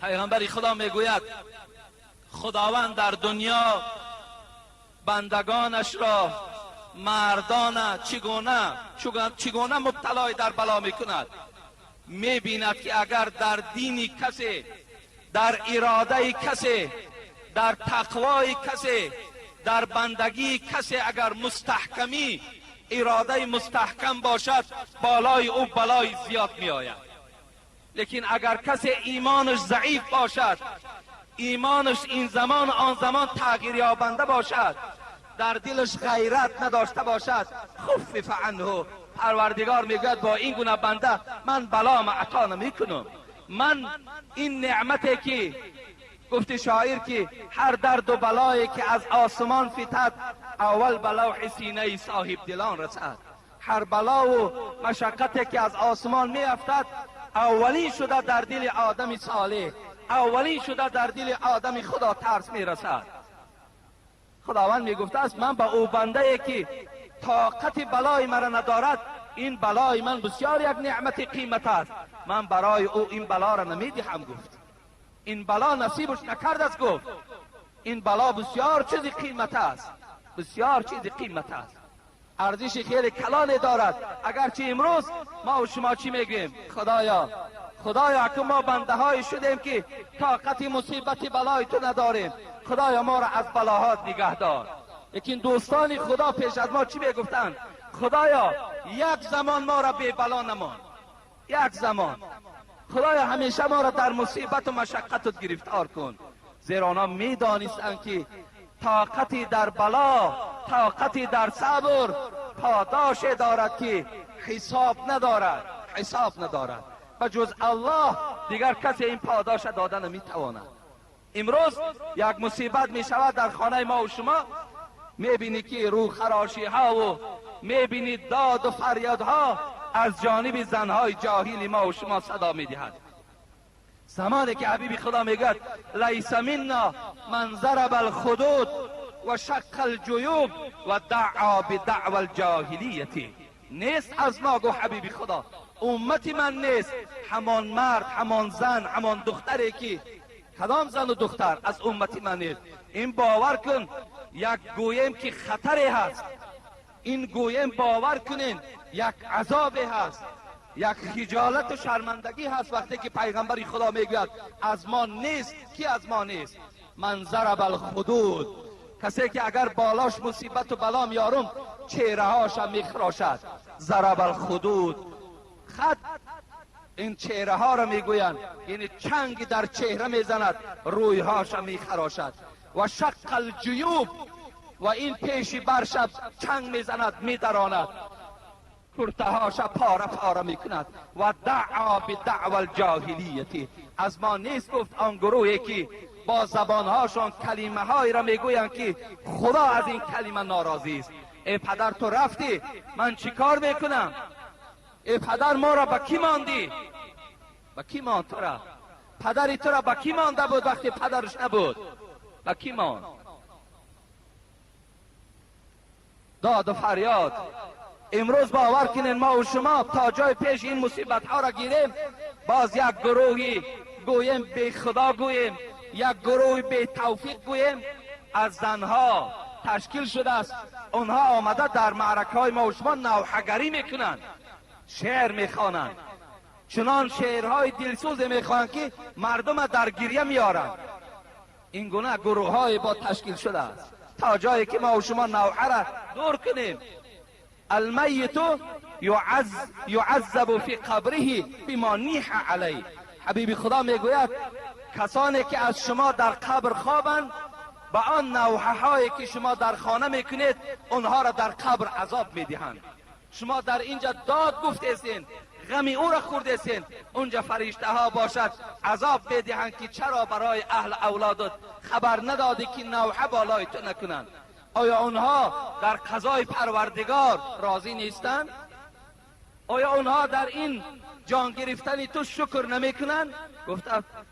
پیغمبری خدا میگوید خداوند در دنیا بندگانش را مردان چگونه مبتلای در بلا میکند. میبیند که اگر در دینی کسی، در اراده کسی، در تقوای کسی، در بندگی کسی اگر مستحکمی اراده مستحکم باشد بالای او بلای زیاد می آید. لیکن اگر کسی ایمانش ضعیف باشد، ایمانش این زمان آن زمان تغییر یابنده باشد، در دلش غیرت نداشته باشد، خفف عنه، پروردگار میگوید با این گونه بنده من بلام عطا نمیکنم. من این نعمتی که گفت شاعر که هر درد و بلایی که از آسمان فتد اول بلوح سینه صاحب دلان رسد. هر بلا و مشقتی که از آسمان می افتد اولی شده در دل آدم صالح، اولی شده در دل آدم خدا ترس می رسد. خداوند می گفته است من با او بنده که طاقت بلای مرا ندارد، این بلای من بسیار یک نعمت قیمت است، من برای او این بلا را نمی دهم. گفت این بلا نصیبش نکرد است. گفت این بلا بسیار چیز قیمت است، بسیار چیز قیمت است، ارزش خیلی کلان دارد. اگرچه امروز ما و شما چی میگیم؟ خدایا که ما بنده های شدیم که طاقت مصیبت بلای تو نداریم، خدایا ما را از بلاهات نگه دار. لیکن دوستان خدا پیش از ما چی میگفتند؟ خدایا یک زمان ما را بی بلا نمان، یک زمان خدایا همیشه ما را در مصیبت و مشقت گرفتار کن. زیرا آنها میدانستند که طاقتی در بلا، طاقتی در صبر پاداش دارد که حساب ندارد و جز الله دیگر کسی این پاداش داده نمیتواند. امروز یک مصیبت می شود در خانه ما و شما، میبینی که روح خراشی ها و میبینی داد و فریاد ها از جانب زنهای جاهل ما و شما صدا میدهد. زمانی که حبیب خدا میگه لیس منا من ضرب الخدود و شق الجیوب و دعا بدعوى الجاهلیت، نیست از ما، گو حبیب خدا امت من نیست همان مرد، همان زن، همان دختری که کدام زن و دختر از امت من نیست. این باور کن یک گویم که خطری هست، این گویم باور کنین یک عذاب هست، یک خجالت و شرمندگی هست وقتی که پیغمبر خدا میگوید از ما نیست. کی از ما نیست؟ من ضرب الخدود، کسی که اگر بالاش مصیبت و بلا میارم چهره هاش میخراشد. ضرب الخدود، خط این چهره ها را میگویند، یعنی چنگ در چهره میزند، روی هاش میخراشد. و شق الجیوب، و این پیشی برشب چنگ میزند، میدراند، کرته هاش پاره پاره میکند. و دعا بدعوى الجاهلیت، از ما نیست گفت آن گروهی که با زبانهاشان کلمه هایی را میگویند که خدا از این کلمه ناراضی است. ای پدر تو رفتی، من چی کار میکنم؟ ای پدر ما را با کی ماندی؟ با کی ماند تو را؟ پدری تو را با کی مانده بود وقتی پدرش نبود؟ با کی ماند؟ داد و فریاد. امروز باور کنین ما و شما تا جای پیش این مصیبت ها را گیریم، باز یک گروهی گویم به خدا گویم، یک گروه به توفیق گویم از زنها تشکیل شده است. اونها آمده در معرکه های ما و شما نوحگری میکنند، شعر میخوانند، چنان شعرهای دلسوز میخوانند که مردم در گریه میارند. این گونه گروه های با تشکیل شده است تا جایی که ما و شما نوحه را دور کنیم. المیت یعذب فی قبره بما نیح علیه. حبیب خدا میگوید کسانی که از شما در قبر خوابند، با آن نوحه هایی که شما در خانه میکنید اونها را در قبر عذاب میدهند. شما در اینجا داد گفتید، غم او را خوردید، اونجا فرشته ها باشد عذاب بدهند که چرا برای اهل اولادت خبر ندادی که نوحه بالای تو نکنند. آیا اونها در قضای پروردگار راضی نیستند؟ آیا اونها در این جان گرفتن تو شکر نمیکنند؟ گفت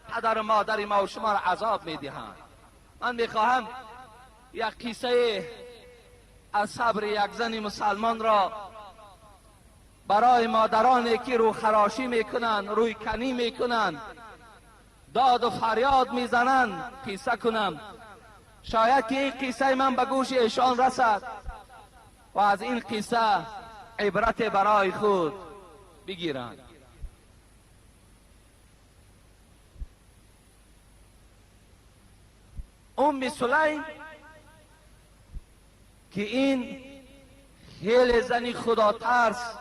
پدر و مادر ما و شما را عذاب میدهند. من میخواهم یک قصه از صبر یک زن مسلمان را برای مادرانی که رو خراشی میکنند، روی کنی میکنند، داد و فریاد میزنند قصه کنم. شاید که این قصه من به گوش ایشان رسد و از این قصه عبرت برای خود بگیرند. ام سلیم که این خیلی زنی خدا ترس،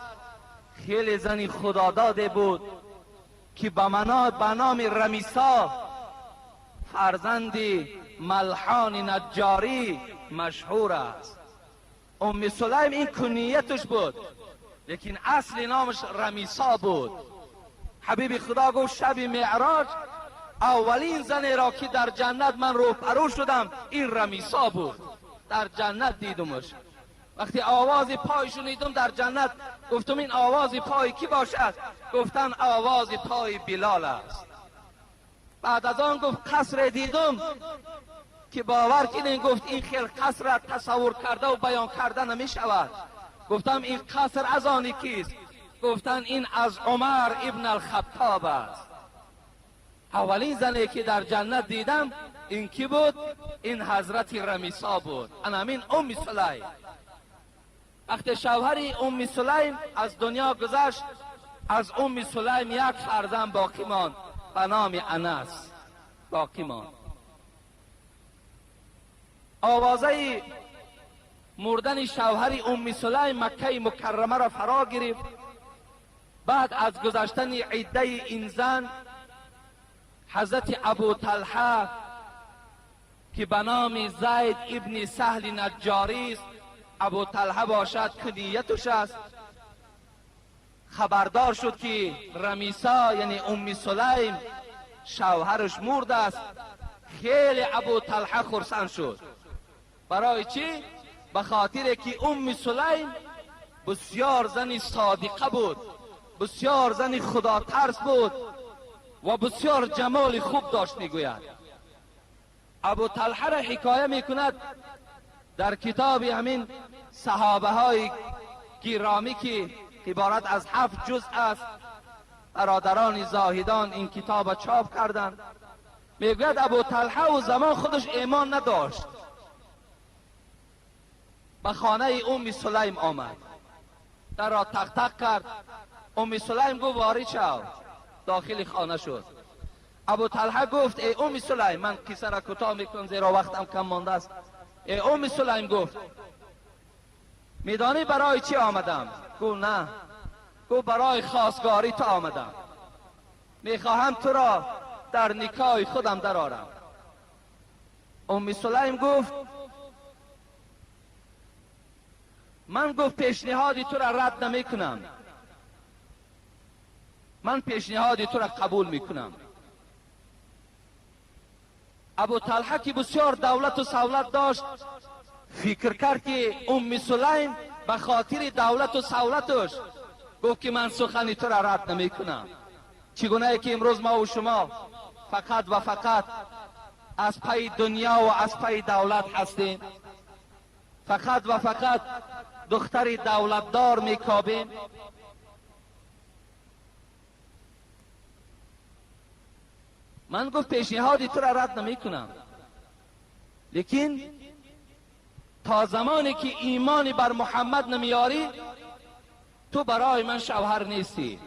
خیلی زنی خدا داده بود که به نام رمیسا فرزند ملحان نجاری مشهور است. ام سلیم این کنیتش بود، لیکن اصل نامش رمیسا بود. حبیب خدا گفت شب معراج اولین زنی را که در جنت من روپرو شدم این رمیسا بود. در جنت دیدمش. وقتی آواز پای شنیدم در جنت گفتم این آواز پای کی باشد؟ گفتن آواز پای بلال است. بعد از آن گفت قصر دیدم که باور کنین، گفت این خیلی قصر را تصور کرده و بیان کرده نمی شود. گفتم این قصر از آنی کیست؟ گفتن این از عمر ابن الخطاب است. اولین زنی که در جنت دیدم این کی بود؟ این حضرت رمیسا بود. همین ام سلیم. وقتی شوهر ام سلیم از دنیا گذشت، از ام سلیم یک فرزند باقی ماند به نام انس باقی ماند. آوازه مردن شوهر ام سلیم مکه مکرمه را فرا گرفت. بعد از گذشتن عده این زن، حضرت ابو طلحه که به نام زید ابن سهل نجاری است، ابو طلحه باشد کنیتش است، خبردار شد که رمیسا یعنی ام سلیم شوهرش مرده است. خیلی ابو طلحه خرسند شد. برای چی؟ به خاطر که ام سلیم بسیار زنی صادقه بود، بسیار زنی خدا ترس بود و بسیار جمال خوب داشت. میگوید ابو طلحه را حکایه میکند در کتاب همین صحابه های گرامی که عبارت از 7 جزء است. برادران زاهدان این کتاب چاپ کردند. میگوید ابو طلحه و زمان خودش ایمان نداشت. به خانه ام سلیم آمد، در را تق تق کرد. ام سلیم گفت وارد شو. داخل خانه شد. ابو طلحه گفت ای ام سلیم، من قصه را کوتاه میکنم زیرا وقتم کم مانده است. ای ام سلیم گفت میدانی برای چی آمدم؟ گفت نه. گفت برای خواستگاری تو آمدم، میخواهم تو را در نکاح خودم درآورم. ام سلیم گفت من گفت پیشنهاد تو را رد نمی کنم، من پیشنهاد تو را قبول میکنم. ابو طلحه که بسیار دولت و سولت داشت فکر کرد که ام سلیم به خاطر دولت و سولتش گفت که من سخن تو را رد نمی کنم. چگونه ای که امروز ما و شما فقط و فقط از پای دنیا و از پای دولت هستیم، فقط و فقط دختر دولتدار میکابیم. من گفت پیشنهادی تو را رد نمی کنم، لیکن تا زمانی که ایمانی بر محمد نمیاری تو برای من شوهر نیستی.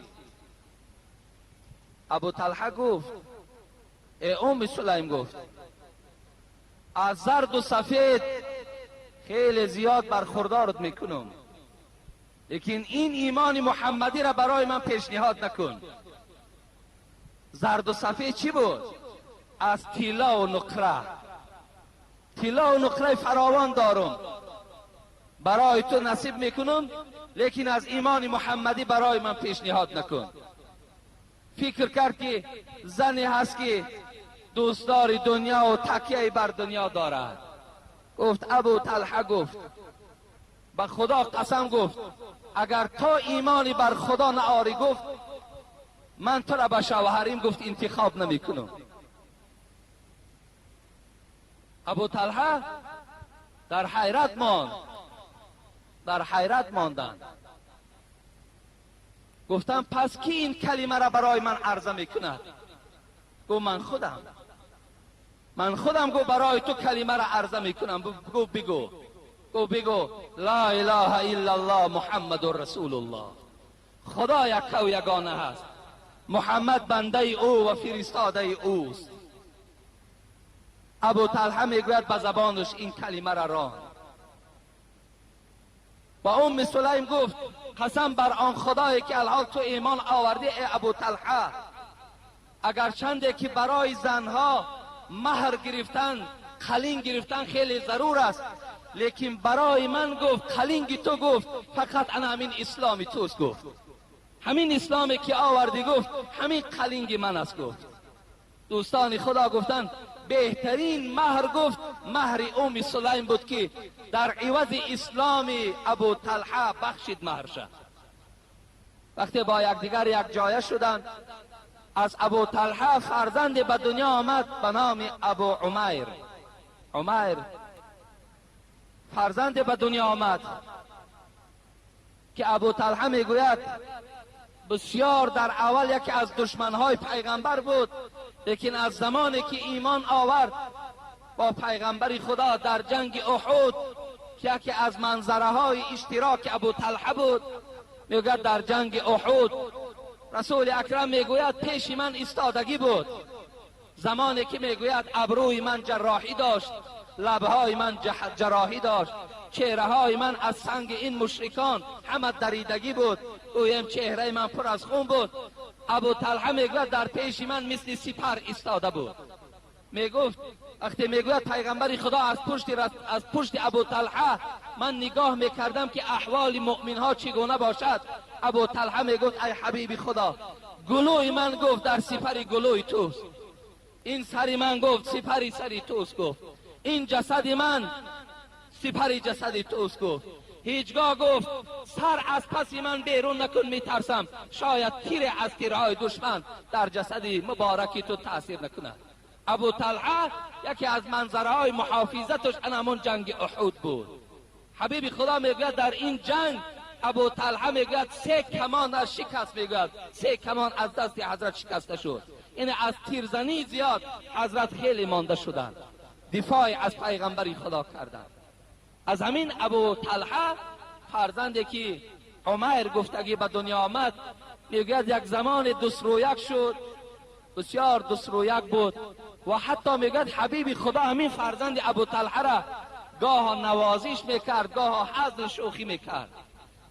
ابو طلحه گفت ای ام سلیم، گفت از زرد و سفید خیلی زیاد برخوردارت میکنم، لیکن این ایمان محمدی را برای من پیشنهاد نکن. زرد و سفید چی بود؟ از طلا و نقره. طلا و نقره فراوان دارم، برای تو نصیب میکنم لیکن از ایمان محمدی برای من پیشنهاد نکن. فکر کرد که زنی هست که دوستدار دنیا و تکیه بر دنیا دارد. گفت ابو طلحه گفت به خدا قسم گفت اگر تا ایمانی بر خدا نآری گفت من تو را به شوهریم گفت انتخاب نمی کنم. ابو طلحه در حیرت ماند، در حیرت ماندند. گفتم پس کی این کلمه را برای من عرضه میکند؟ گفت من خودم گفت برای تو کلمه را عرضه میکنم. گفت بگو لا اله الا الله محمد رسول الله. خدا یک و یگانه هست، محمد بنده او و فرستاده اوست. ابو طلحه میگوید به زبانش این کلمه را راند. با ام سلیم گفت قسم بر آن خدایی که الحال تو ایمان آوردی ای ابو طلحه، اگر چنده که برای زنها مهر گرفتن قلین گرفتن خیلی ضرور است، لیکن برای من گفت قلینگی تو گفت فقط انا همین اسلامی توست. گفت همین اسلامی که آوردی گفت همین قلینگ من است. گفت دوستان خدا گفتن بهترین مهر گفت مهر ام سلیم بود که در عوض اسلام ابو طلحه بخشید مهر شد. وقتی با یکدیگر یک جایه شدند، از ابو طلحه فرزند به دنیا آمد به نام ابو عمیر. عمیر فرزند به دنیا آمد که ابو طلحه میگوید بسیار در اول یکی از دشمنهای پیغمبر بود، لیکن از زمانی که ایمان آورد با پیغمبر خدا در جنگ احد که یکی از منظره های اشتراک ابو طلحه بود، میگوید در جنگ احد رسول اکرم میگوید پیش من ایستادگی بود، زمانی که میگوید ابروی من جراحی داشت، لبهای من جراحی داشت، چهره های من از سنگ این مشرکان همه دریدگی بود، اویم چهره من پر از خون بود. ابو طلحه میگوید در پیش من مثل سپر ایستاده بود. میگفت وقتی میگوید پیغمبر خدا از پشت ابو طلحه من نگاه میکردم که احوال مؤمن ها چگونه باشد. ابو طلحه میگفت ای حبیب خدا، گلوی من گفت در سپر گلوی توست، این سری من گفت سپری سری توست، گفت این جسد من سپری جسد توست، گفت هیچگاه گفت سر از پسی من بیرون نکن، میترسم شاید تیر از تیرهای دشمن در جسد مبارکی تو تاثیر نکند. ابو طلحه یکی از منظرهای محافظتش همون جنگ احد بود. حبیب خدا میگوید در این جنگ ابو طلحه میگوید 3 کمان از شکست، میگوید 3 کمان از دست حضرت شکسته شد. این از تیرزنی زیاد حضرت خیلی مانده شدند، دفاع از پیغمبر خدا کردند. از همین ابو طلحه فرزندی که عمیر گفتگی به دنیا آمد، میگوید یک زمان دسرویک شد، بسیار دسرویک بود و حتی میگوید حبیب خدا همین فرزند ابو طلحه را گاه نوازش میکرد، گاه حزن شوخی میکرد.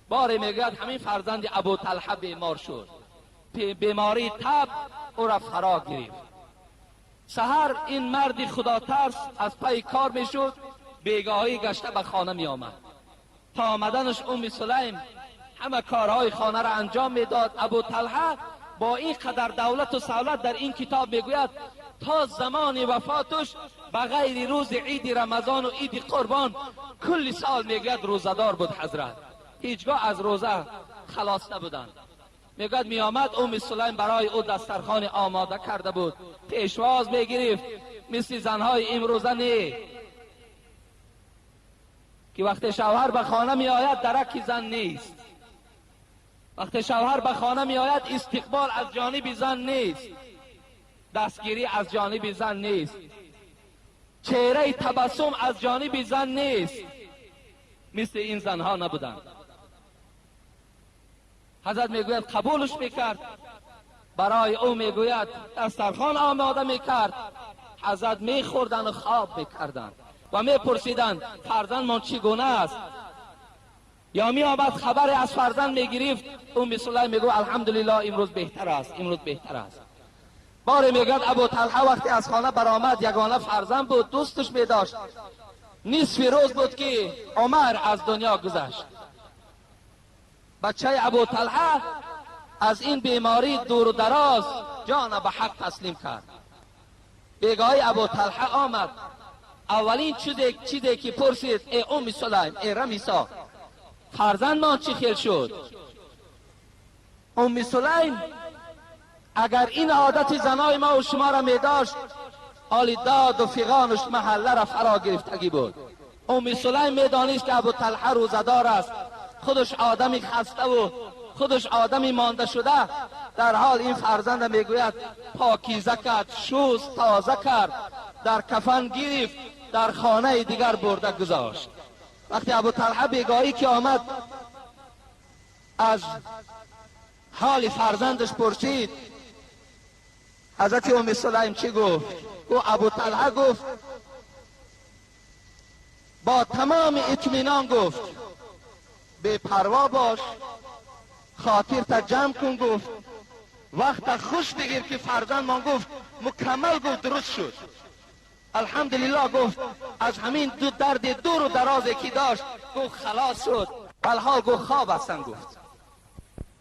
باری میگوید همین فرزند ابو طلحه بیمار شد، بیماری تب او را فرا گرفت. سحر این مرد خدا ترس از پای کار میشد، بیگاهی گشته به خانه می آمد. تا آمدنش ام سلیم همه کارهای خانه را انجام میداد. ابو طلحه با این قدر دولت و سهولت در این کتاب میگوید تا زمان وفاتش بغیر روز عید رمضان و عید قربان کل سال میگوید روزدار بود حضرت، هیچگاه از روزه خلاص نبودند. میگوید می آمد ام سلیم برای او دسترخوان آماده کرده بود، پیشواز میگرفت مثل زنهای امروزه نه که وقتی شوهر به خانه می آید درک زن نیست، وقتی شوهر به خانه می آید استقبال از جانب زن نیست، دستگیری از جانب زن نیست، چهره تبسم از جانب زن نیست. مثل این زنها نبودند. حضرت میگوید قبولش میکرد، برای او میگوید دسترخوان آماده میکرد، حضرت میخوردن و خواب میکردند و میپرسیدند فرزند من چگونه است، یا می آمد خبر از فرزند میگرفت. ام سلیم میگو الحمدلله امروز بهتر است، امروز بهتر است. باری میگوید ابو طلحه وقتی از خانه برآمد یگانه فرزند بود، دوستش میداشت. نصف روز بود که عمر از دنیا گذشت. بچه ابو طلحه از این بیماری دور و دراز جان به حق تسلیم کرد. بیگاه ابو طلحه آمد، اولین چیزی که پرسید: ای ام سلیم، ای رمیسا، فرزند ما چی خیل شد؟ ام سلیم اگر این عادت زنای ما و شما را می داشت، آل داد و فیغانش محله را فرا گرفتگی بود. ام سلیم می دانست که ابو طلحه روزدار است، خودش آدمی خسته و خودش آدمی مانده شده، در حال این فرزند میگوید پاکیزه کرد، شست تازه کرد، در کفن گرفت، در خانه دیگر برده گذاشت. وقتی ابو طلحه بیگاهی که آمد از حال فرزندش پرسید، حضرت ام سلیم چی گفت؟ ابو طلحه گفت با تمام اطمینان گفت بے پروا باش، خاطر تا جمع کن، گفت وقت خوش بگیر که فرزند من گفت مکمل گفت درست شد، الحمدلله گفت از همین درد دور و درازی که داشت گفت خلاص شد، الحال گفت خواب هستن. گفت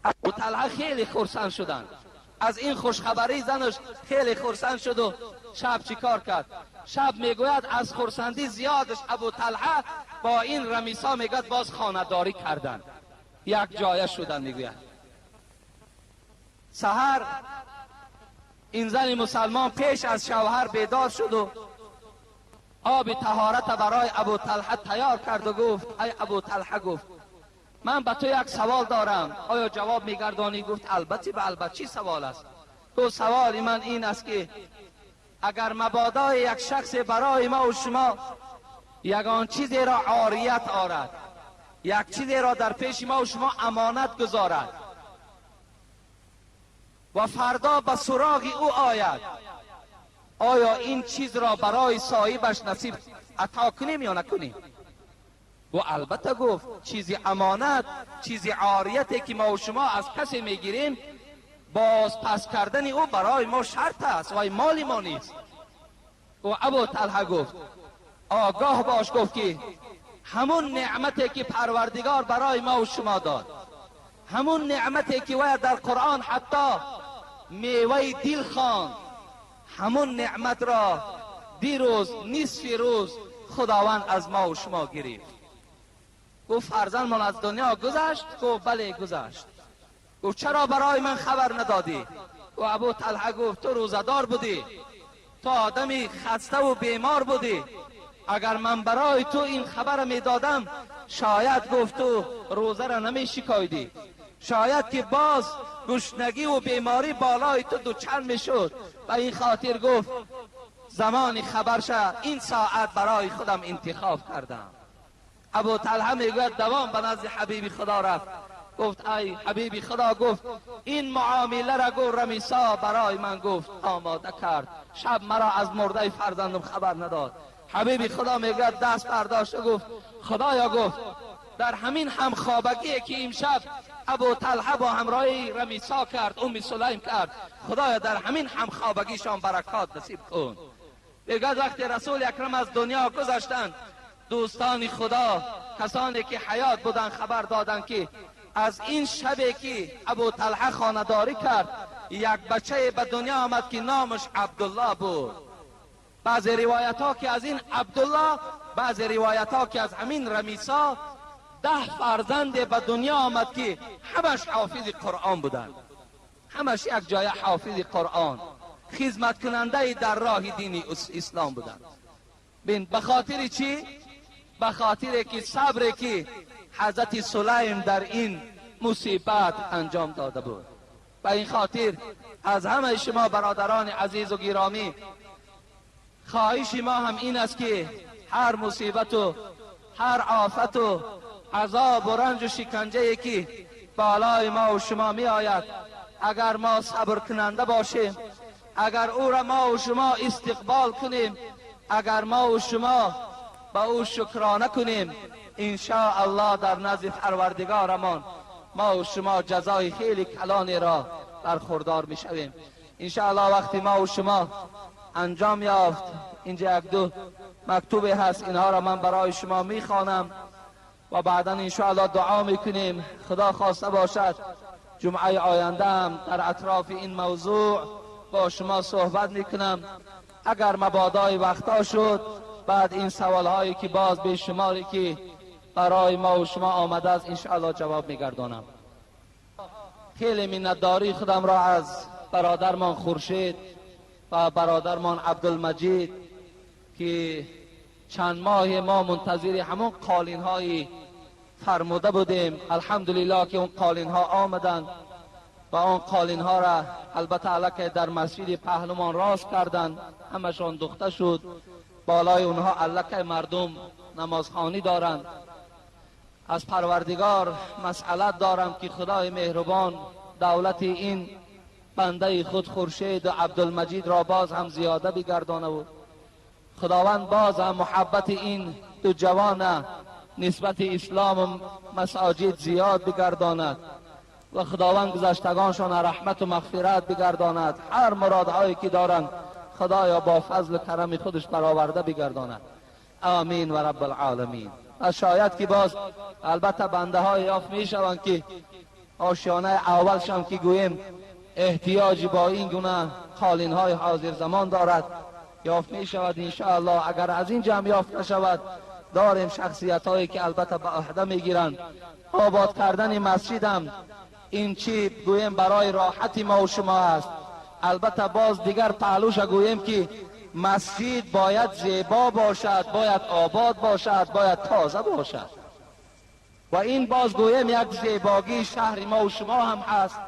ابو طلحه خیلی خرسند شدند از این خوشخبری، زنش خیلی خرسند شد و شب چیکار کرد؟ شب میگوید از خرسندی زیادش ابو طلحه با این رمیسا میگوید باز خانه‌داری کردند، یک جایه شدن. میگوید سحر این زن مسلمان پیش از شوهر بیدار شد و آب طهارت برای ابو طلحه تیار کرد و گفت: ای ابو طلحه، گفت من به تو یک سوال دارم، آیا جواب میگردانی؟ گفت البته به البته. چی سوال است؟ گفت سوال من این است که اگر مبادا یک شخص برای ما و شما یگان چیزی را عاریت آرد، یک چیزی را در پیش ما و شما امانت گذارد و فردا به سراغ او آید، آیا این چیز را برای صاحبش نصیب عطا کنیم یا نکنیم؟ و البته گفت چیزی امانت، چیزی عاریتی که ما و شما از کسی میگیریم، باز پس کردن او برای ما شرط است و مال ما نیست. و ابو طلحه گفت آگاه باش، گفت که همون نعمتی که پروردگار برای ما و شما داد، همون نعمتی که وی در قرآن حتی میوه دل خواند، همون نعمت را دیروز نصف روز خداوند از ما و شما گرفت. گفت فرزند من از دنیا گذشت؟ گفت بله گذشت. گفت چرا برای من خبر ندادی؟ و ابو طلحه گفت تو روزدار بودی، تو آدمی خسته و بیمار بودی، اگر من برای تو این خبر می دادم شاید گفت تو روزه را نمی شکایدی، شاید که باز گشنگی و بیماری بالای تو دوچار می شد. و این خاطر گفت زمانی خبرشه این ساعت برای خودم انتخاب کردم. ابو طلحه میگوید دوام به نزد حبیب خدا رفت، گفت ای حبیب خدا، گفت این معامله را گفت رمیسا برای من گفت آماده کرد، شب مرا از مرده فرزندم خبر نداد. حبیب خدا میگوید دست برداشت و گفت خدایا، گفت در همین همخوابگی که امشب ابو طلحه با همراهی رمیسا کرد، ام سلیم کرد، خدایا در همین همخوابگیشان برکات نصیب کن. میگوید وقتی رسول اکرم از دنیا گذشتند، دوستان خدا، کسانی که حیات بودن خبر دادند که از این شبی که ابو طلحه خانه‌داری کرد یک بچه به دنیا آمد که نامش عبدالله بود. بعضی روایت ها که از این عبدالله، بعضی روایت ها که از همین رمیسا 10 فرزند به دنیا آمد که همش حافظ قرآن بودند، همش یک جای حافظ قرآن، خدمت کننده در راه دین اسلام بودند. بین به خاطر چی؟ به خاطر که صبری که حضرت سلیم در این مصیبت انجام داده بود. و این خاطر از همه شما برادران عزیز و گرامی خواهش ما هم این است که هر مصیبت و هر آفت و عذاب و رنج و شکنجه که بالای ما و شما می آید، اگر ما صبر کننده باشیم، اگر او را ما و شما استقبال کنیم، اگر ما و شما با او شکرانه کنیم، ان شاء الله در نزد پروردگارمان ما و شما جزای خیلی کلانی را برخوردار می شویم. ان شاء الله وقتی ما و شما انجام یافت، اینجا 1-2 مکتوبی هست، اینها را من برای شما می خوانم و بعدا انشاءالله دعا میکنیم. خدا خواسته باشد جمعه آینده هم در اطراف این موضوع با شما صحبت میکنم. اگر مبادای وقتا شد بعد این سوال هایی که باز به شماری که برای ما و شما آمده است انشاءالله جواب میگردانم. خیلی منتداری خودم را از برادرمان خورشید و برادرمان عبدالمجید که چند ماه ما منتظر همون قالین های فرموده بودیم، الحمدلله که اون قالین ها آمدند و اون قالین ها را البته علاکه در مسجد پهلوان راست کردند، همشان دوخته شد. بالای اونها علاکه مردم نمازخوانی دارند. از پروردگار مسئلت دارم که خدای مهربان دولت این بنده خود خورشید و عبدالمجید را باز هم زیاده بگردانه و خداوند باز هم محبت این دو جوان نسبت اسلام و مساجد زیاد بگرداند و خداوند گذشتگانشان رحمت و مغفرت بگرداند. هر مرادهایی که دارند خدایا با فضل و کرم خودش برآورده بگرداند. آمین و رب العالمین. و شاید که باز البته بنده های یافت می شوند که آشیانه اولشان که گویم احتیاج با این گونه قالین های حاضر زمان دارد یافت می شود. انشاءالله اگر از این جمع یافت نشود داریم شخصیت هایی که البته به عهده می گیرند. آباد کردن مسجد هم این چی گویم برای راحت ما و شما است. البته باز دیگر پهلوش گویم که مسجد باید زیبا باشد، باید آباد باشد، باید تازه باشد و این باز گویم یک زیباگی شهر ما و شما هم هست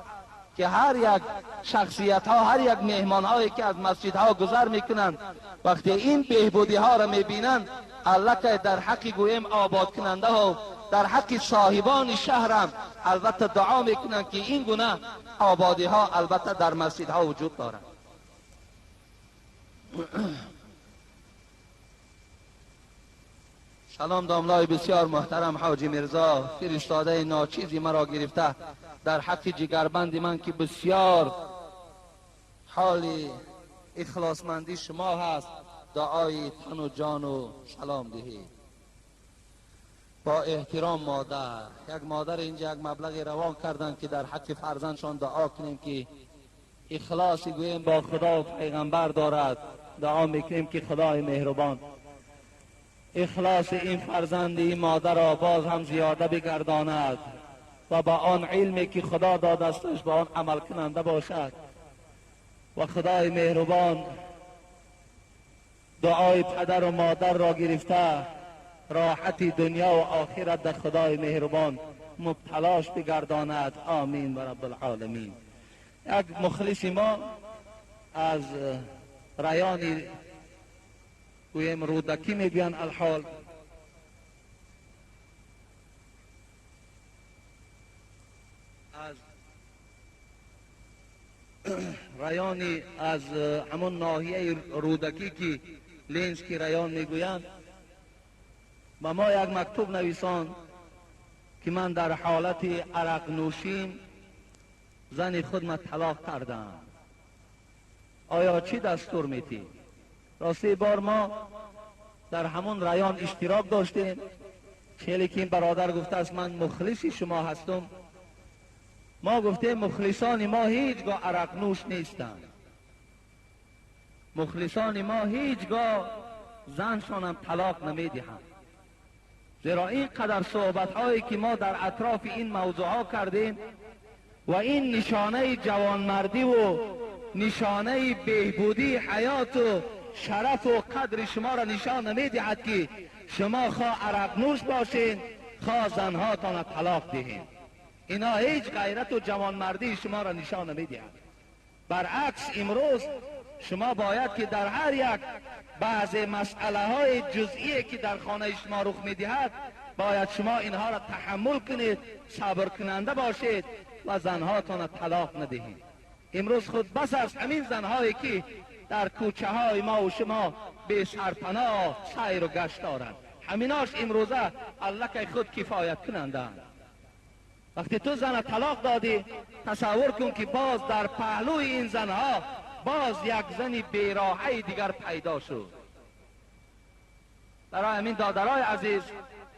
که هر یک شخصیت ها، هر یک مهمان هایی که از مسجد ها گذر میکنند وقتی این بهبودی ها را میبینند الله که در حق گویم آباد کننده ها، در حق صاحبان شهرم البته دعا میکنند که این گونه آبادی ها البته در مسجد ها وجود دارند. سلام داملای بسیار محترم حاجی مرزا فرستاده ناچیزی مرا گرفته در حق جگربند من که بسیار حال اخلاصمندی شما هست دعای تن و جان و سلام دهید. با احترام مادر، یک مادر اینجا یک مبلغ روان کردن که در حق فرزندشان دعا کنیم که اخلاصی گویم با خدا و پیغمبر دارد. دعا میکنیم که خدای مهربان اخلاص این فرزند این مادر را باز هم زیاده بگرداند و با آن علمی که خدا دادستش با آن عمل کننده باشد و خدای مهربان دعای پدر و مادر را گرفته راحت دنیا و آخرت در خدای مهربان مبتلاش بگرداند. آمین و رب العالمین. یک مخلص ما از رایان گویم رودکی میگوین الحال از رایانی از همون ناحیه رودکی که لینز کی رایان میگویند و ما یک مکتوب نویسان که من در حالت عرق نوشیم زن خود ما طلاق کردم، آیا چی دستور میتی؟ راستی بار ما در همون رایان اشتراک داشتیم، چهلی که این برادر گفته است من مخلصی شما هستم. ما گفتیم مخلصان ما هیچگاه عرق نوش نیستند، مخلصان ما هیچگاه زنشان هم طلاق نمیدهند. زیرا این قدر صحبت هایی که ما در اطراف این موضوع ها کردیم و این نشانه جوانمردی و نشانه بهبودی حیات و شرف و قدر شما را نشان نمیدهد که شما خواه عرق نوش باشین خواه زنهاتان طلاق دهین. اینا هیچ غیرت و جوانمردی شما را نشان نمیدهد. برعکس امروز شما باید که در هر یک بعض مسئله های جزئی که در خانه شما رخ میدهد باید شما اینها را تحمل کنید، صبر کننده باشید و زنهاتان طلاق ندهید. امروز خود بس از همین زنهایی که در کوچه های ما و شما به سرپناه سیر و گشت دارند، همیناش امروزه الله که خود کفایت کنندند. وقتی تو زن طلاق دادی تصور کن که باز در پهلوی این زنها باز یک زنی بیراهه دیگر پیدا شد. برای همین دادرای عزیز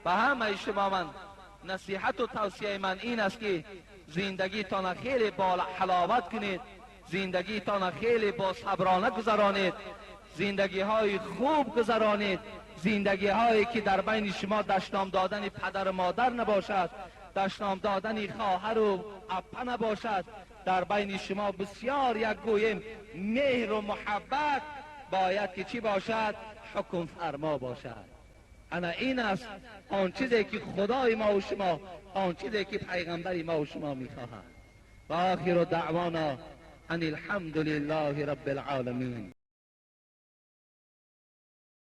به همه شما من نصیحت و توصیه من این است که زندگیتان خیلی با حلاوت کنید، زندگیتان خیلی با صبرانه گذرانید، زندگی های خوب گذرانید، زندگی هایی که در بین شما دشنام دادن پدر و مادر نباشد، دشنام دادن خواهر و اپا نباشد، در بین شما بسیار یک گویم مهر و محبت باید که چی باشد؟ حکم فرما باشد. انا این است آن چیزی که خدای ما و شما، آن چیزی که پیغمبر ما و شما میخواهد. و آخر دعوانا ان الحمد لله رب العالمین.